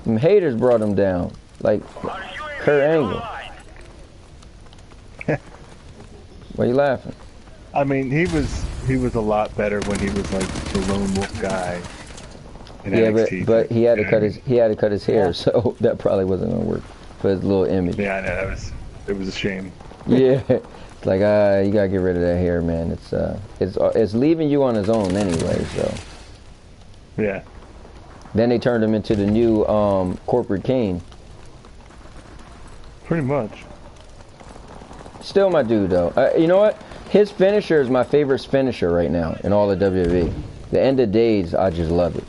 Them haters brought him down, like Kurt Angle. Why you laughing? I mean, he was a lot better when he was like the lone wolf guy. In NXT. but he had to cut his hair, so that probably wasn't gonna work for his little image. Yeah, I know it was a shame. Yeah, it's like you gotta get rid of that hair, man. It's leaving you on his own anyway. So yeah. Then they turned him into the new corporate Kane. Pretty much. Still my dude though. You know what? His finisher is my favorite finisher right now in all of WWE. The end of days, I just love it.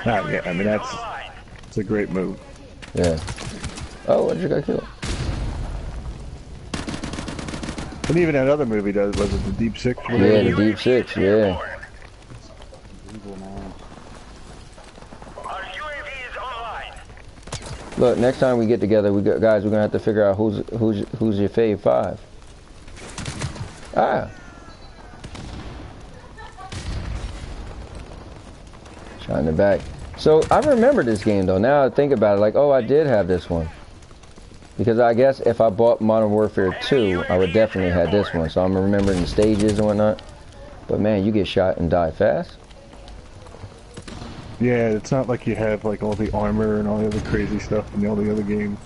Yeah, I mean it's a great move. Yeah. Oh, what did you guys kill? And even that other movie was it the Deep Six? Yeah, the Deep Six. Yeah. Look, next time we get together, guys, we're gonna have to figure out who's your fave 5. Ah. Shot in the back. So I remember this game though. Now I think about it, like, oh, I did have this one. Because I guess if I bought Modern Warfare 2, I would definitely have this one. So I'm remembering the stages and whatnot. But man, you get shot and die fast. Yeah, it's not like you have like all the armor and all the other crazy stuff in all the other games.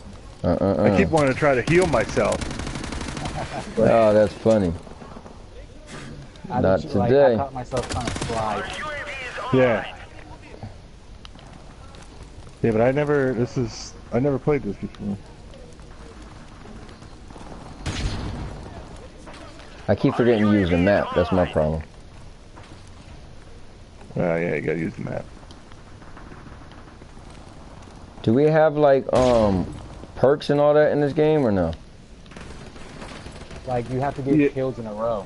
I keep wanting to try to heal myself. Oh, that's funny. Not today. I caught myself trying to slide. Yeah. Yeah, but I never played this before. I keep forgetting to use the map. That's my problem. Yeah, you gotta use the map. Do we have like perks and all that in this game or no? Like you have to get kills in a row.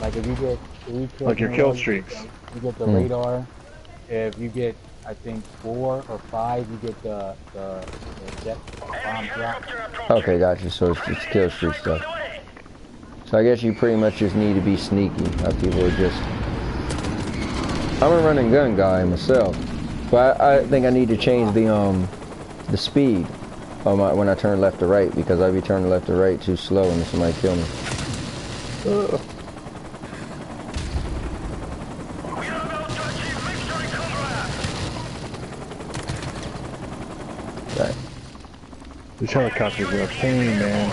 Like if you get 3 kills like your in a kill row, streaks. you get the radar. If you get, I think 4 or 5, you get the jet bomb drop. Okay, gotcha. So it's just kill streak stuff. So I guess you pretty much just need to be sneaky. People are just... I'm a run and gun guy myself, but I think I need to change the speed when I turn left to right, because I be turning left to right too slow and somebody kill me. Right. These helicopters are a pain, man.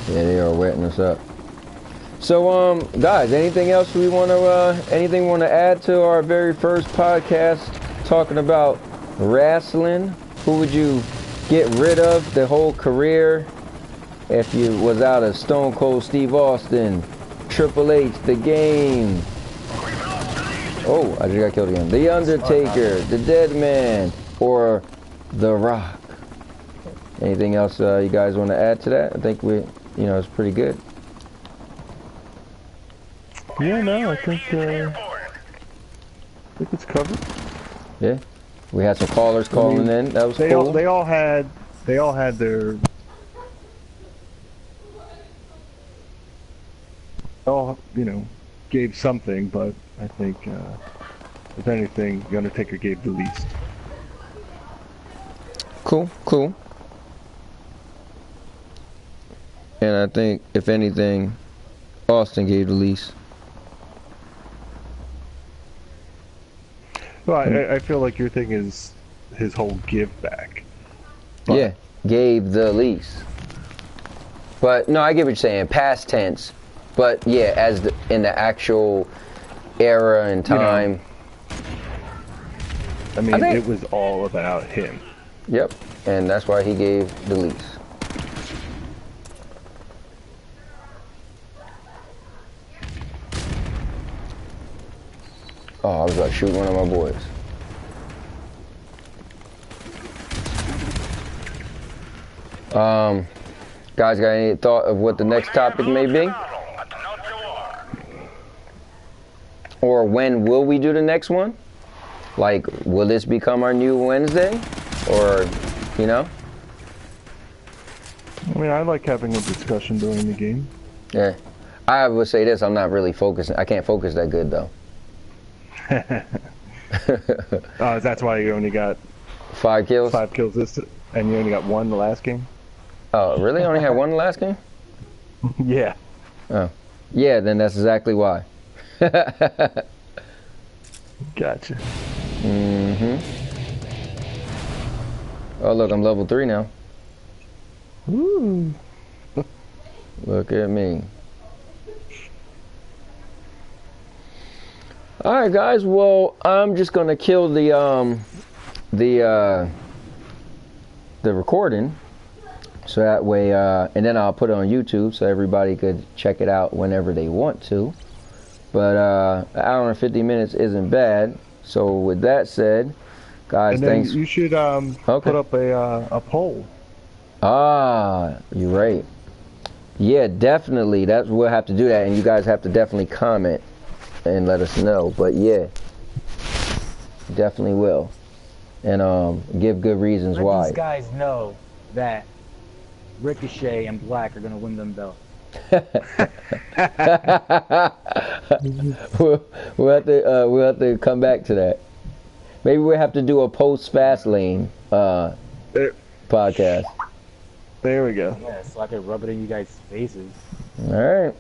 Yeah, they are wetting us up. So, guys, anything else we want to add to our very first podcast talking about wrestling? Who would you get rid of the whole career if you was out of Stone Cold Steve Austin, Triple H, The Game? Oh, I just got killed again. The Undertaker, the Deadman, or The Rock? Anything else you guys want to add to that? I think it's pretty good. Yeah, no, I think it's covered. Yeah, we had some callers calling in. That was cool. They all had their all gave something, but I think if anything, the Undertaker gave the least. Cool. And I think if anything, Austin gave the least. Well, I feel like your thing is his whole give back. But yeah, gave the least. But no, I get what you're saying. Past tense. But yeah, in the actual era and time. I mean, it was all about him. Yep, and that's why he gave the least. Oh, I was about to shoot one of my boys. Guys, got any thought of what the next topic may be? Or when will we do the next one? Like, will this become our new Wednesday? Or, I mean, I like having a discussion during the game. Yeah. I would say this, I'm not really focusing. I can't focus that good, though. That's why you only got 5 kills? 5 kills and you only got 1 the last game? Oh, really? Only had 1 the last game? Yeah. Oh. Yeah, then that's exactly why. Gotcha. Oh, look, I'm level 3 now. Woo. Look at me. Alright, guys, well, I'm just gonna kill the recording, so that way, and then I'll put it on YouTube so everybody could check it out whenever they want to. But an hour and 50 minutes isn't bad. So with that said, guys, and then thanks. You should put up a poll. Ah, you're right. Yeah, definitely. We'll have to do that, and you guys have to definitely comment and let us know. But yeah, definitely will, and give good reasons why. These guys know that Ricochet and Black are gonna win them belts. we'll have to come back to that. Maybe we'll have to do a post Fastlane podcast. There we go. Yeah, so I could rub it in you guys' faces. All right.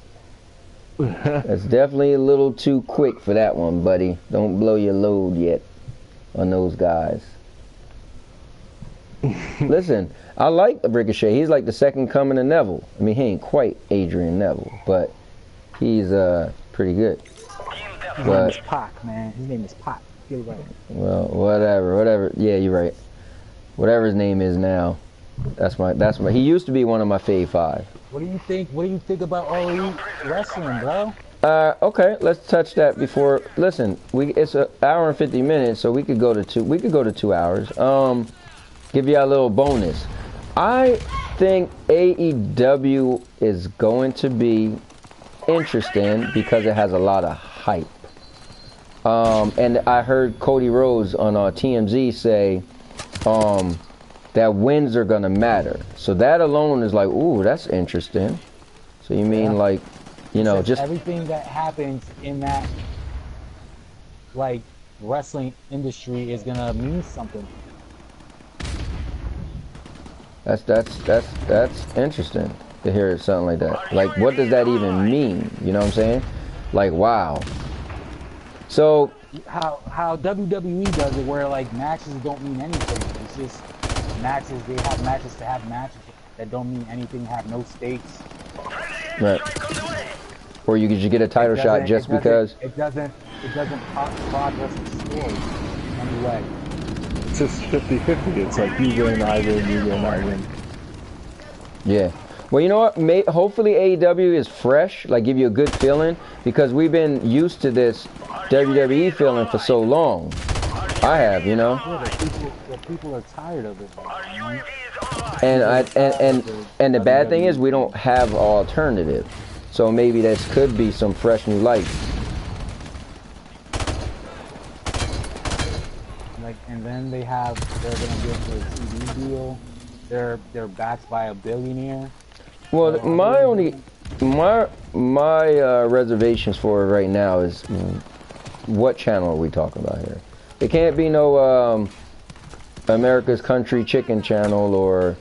That's definitely a little too quick for that one, buddy. Don't blow your load yet on those guys. Listen, I like Ricochet. He's like the second coming of Neville. I mean, he ain't quite Adrian Neville, but he's pretty good. His name is Pac, man. His name is Pac. Feel right. Well, whatever. Yeah, you're right. Whatever his name is now, that's my. He used to be one of my fave 5. What do you think? What do you think about All Elite Wrestling, bro? Okay, let's touch that before. Listen, it's an hour and 50 minutes, so we could go to 2. We could go to 2 hours. Give you a little bonus. I think AEW is going to be interesting because it has a lot of hype. And I heard Cody Rhodes on TMZ say that wins are gonna matter. So that alone is like, ooh, that's interesting. So you mean like, you know, just everything that happens in that like wrestling industry is gonna mean something. That's interesting to hear something like that. Like, what does that even mean? You know what I'm saying? Like, wow. So how WWE does it, where like matches don't mean anything. It's just matches. They have matches to have matches that don't mean anything. Have no stakes. Right. Or you could just get a title shot just because. It doesn't progress the story in any way. It's just 50-50. It's like you win, I win, you win, I win. Yeah. Well, you know what? Hopefully AEW is fresh, like give you a good feeling, because we've been used to this WWE feeling for so long. I have, you know. Yeah, the people are tired of it. Man. And the bad thing is we don't have an alternative. So maybe this could be some fresh new light. Like, and then they're gonna get their TV deal. They're backed by a billionaire. Well, my reservations for it right now is what channel are we talking about here? It can't be no America's Country Chicken channel or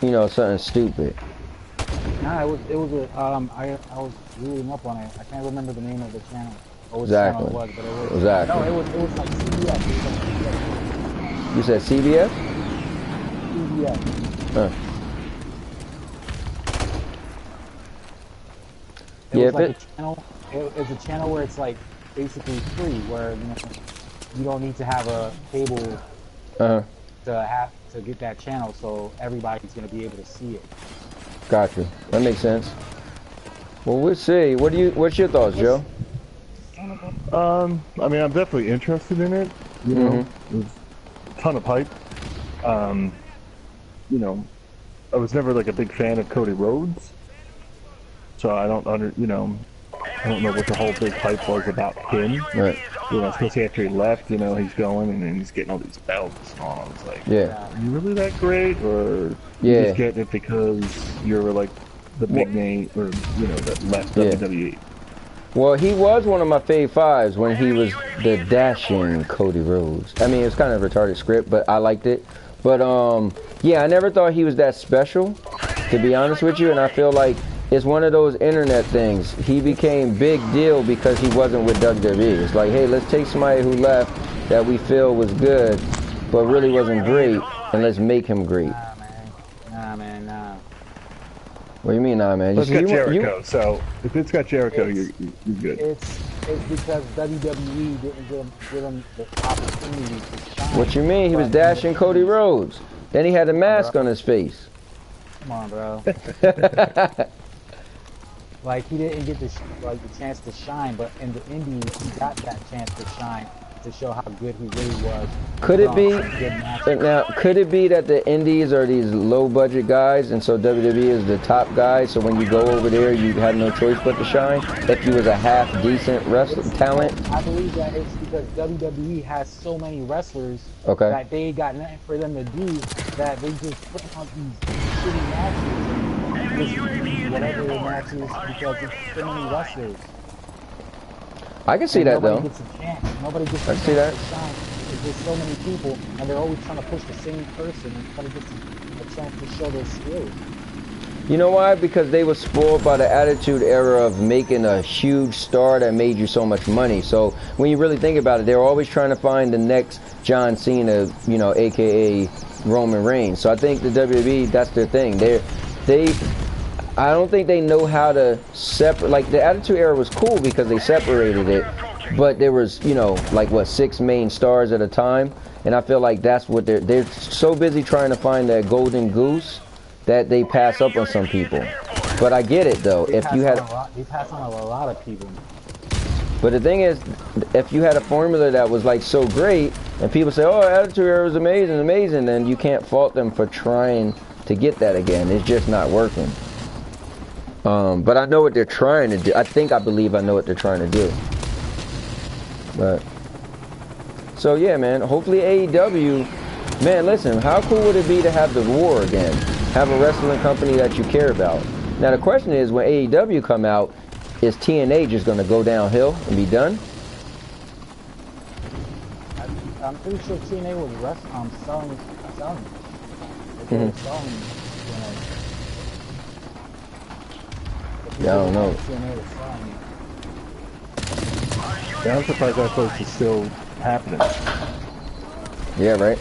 you know something stupid. Nah, it was a I was reading up on it. I can't remember the name of the channel. Or which Exactly. channel it was, but it was Exactly. No, it was like CBS. It was like CBS. You said CBS? CBS. Huh. It Yeah, was like a channel. It's a channel where it's like basically free, where you know you don't need to have a cable to get that channel, so everybody's gonna be able to see it. Gotcha. That makes sense. Well, we'll see. What's your thoughts, Joe? I mean, I'm definitely interested in it. You know, there's a ton of hype. You know, I was never like a big fan of Cody Rhodes, so I don't know what the whole big hype was about him. Right. You know, especially after he left, you know, he's going and then he's getting all these belts and all. It's like, Yeah. are you really that great, or you Yeah. just getting it because you're like the big name, or you know, that left WWE? Well, he was one of my fave 5s when he was the dashing Cody Rhodes. I mean, it was kind of a retarded script, but I liked it. But yeah, I never thought he was that special, to be honest with you. And I feel like it's one of those internet things. He became big deal because he wasn't with WWE. It's like, hey, let's take somebody who left that we feel was good, but really wasn't great, and let's make him great. Nah, man. What do you mean, nah, man? It's got Jericho, so if it's got Jericho, you're good. It's because WWE didn't give him the opportunity to shine. What you mean? He was dashing Cody Rhodes. Then he had a mask on his face. Come on, bro. Like, he didn't get the chance to shine, but in the Indies, he got that chance to shine, to show how good he really was. Could it be that the Indies are these low budget guys and so WWE is the top guy, so when you go over there you have no choice but to shine if you was a half decent wrestling talent? I believe that it's because WWE has so many wrestlers that they got nothing for them to do, that they just put on these shitty matches. whatever matches because it's so many wrestlers. I can see that though. Nobody gets a chance. Nobody gets a I chance see that. to shine. There's so many people, and they're always trying to push the same person instead of getting a chance to show their skills. You know why? Because they were spoiled by the attitude era of making a huge star that made you so much money. So when you really think about it, they're always trying to find the next John Cena, you know, aka Roman Reigns. So I think the WWE, that's their thing. I don't think they know how to separate. Like the attitude era was cool because they separated it, but there was, you know, like what, 6 main stars at a time, and I feel like that's what they're so busy trying to find that golden goose that they pass up on some people. But I get it though. They pass on a lot of people. But the thing is, if you had a formula that was like so great, and people say, "Oh, Attitude Era is amazing," then you can't fault them for trying to get that again. It's just not working. But I know what they're trying to do. I believe I know what they're trying to do. But so yeah, man. Hopefully AEW. Man, listen. How cool would it be to have the War again? Have a wrestling company that you care about. Now the question is, when AEW come out, is TNA just going to go downhill and be done? I'm pretty sure TNA was selling. They were selling, you know. Yeah, I don't know. TNA was selling. Yeah, I'm surprised that place is still happening. Yeah, right.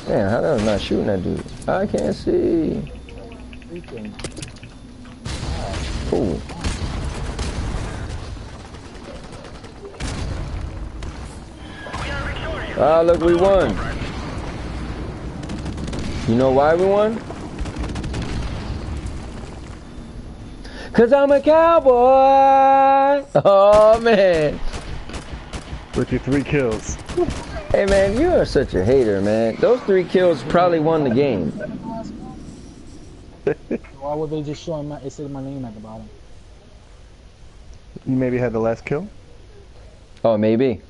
Damn, how that not shooting that dude? I can't see. Freaking. Cool. Ah, look, we won. You know why we won? Cause I'm a cowboy. Oh man. With your 3 kills. Hey man, you are such a hater, man. Those 3 kills probably won the game. Why would they just show it said my name at the bottom? You maybe had the last kill? Oh, maybe.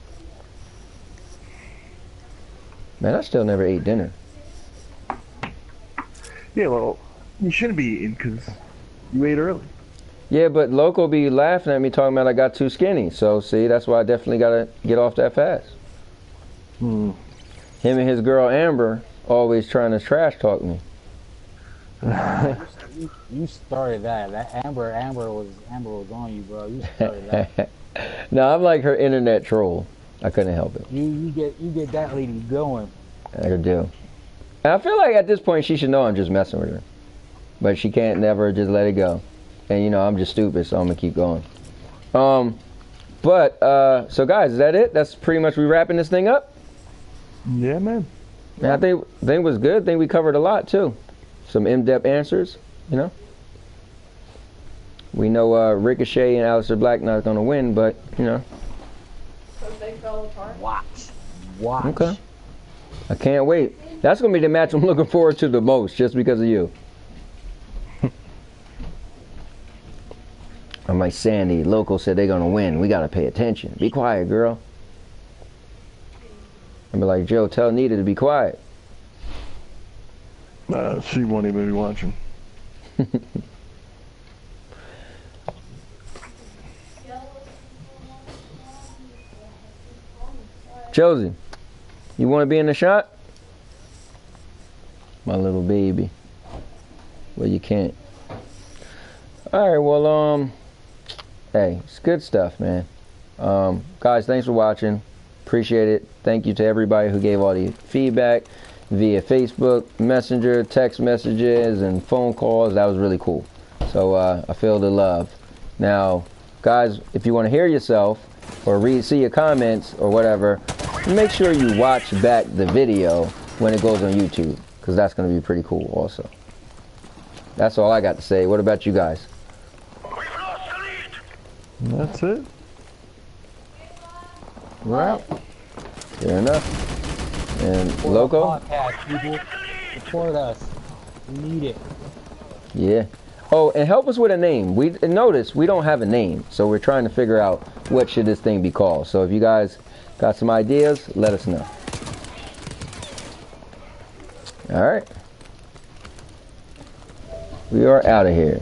Man, I still never ate dinner. Yeah, well, you shouldn't be eating because you ate early. Yeah, but Loco be laughing at me talking about I got too skinny. So, see, that's why I definitely got to get off that fast. Him and his girl Amber always trying to trash talk me. You started that. That Amber was on you, bro. You started that. No, I'm like her internet troll. I couldn't help it. You get that lady going. I do. And I feel like at this point she should know I'm just messing with her. But she can't never just let it go. And you know, I'm just stupid, so I'm gonna keep going. So guys, is that it? That's pretty much we wrapping this thing up? Yeah, man. Man, I think it was good. I think we covered a lot too. Some in-depth answers, you know. We know Ricochet and Aleister Black not gonna win, but you know. So they fell apart? Watch. Okay. I can't wait. That's gonna be the match I'm looking forward to the most, just because of you. I'm like, Sandy, Loco said they're gonna win. We gotta pay attention. Be quiet, girl. I'll be like, Joe, tell Nita to be quiet. She won't even be watching. Josie, you want to be in the shot? My little baby. Well, you can't. All right, well, hey, it's good stuff, man. Guys, thanks for watching. Appreciate it. Thank you to everybody who gave all the feedback via Facebook, Messenger, text messages, and phone calls. That was really cool. So I feel the love. Now, guys, if you want to hear yourself or see your comments or whatever, make sure you watch back the video when it goes on YouTube, because that's going to be pretty cool also. That's all I got to say. What about you guys? We've lost the lead. That's it. We're out. Fair enough. And Loco? Podcast, people. Support us. We need it. Yeah. Oh, and help us with a name. Notice we don't have a name, so we're trying to figure out what should this thing be called. So if you guys got some ideas, let us know. All right. We are out of here.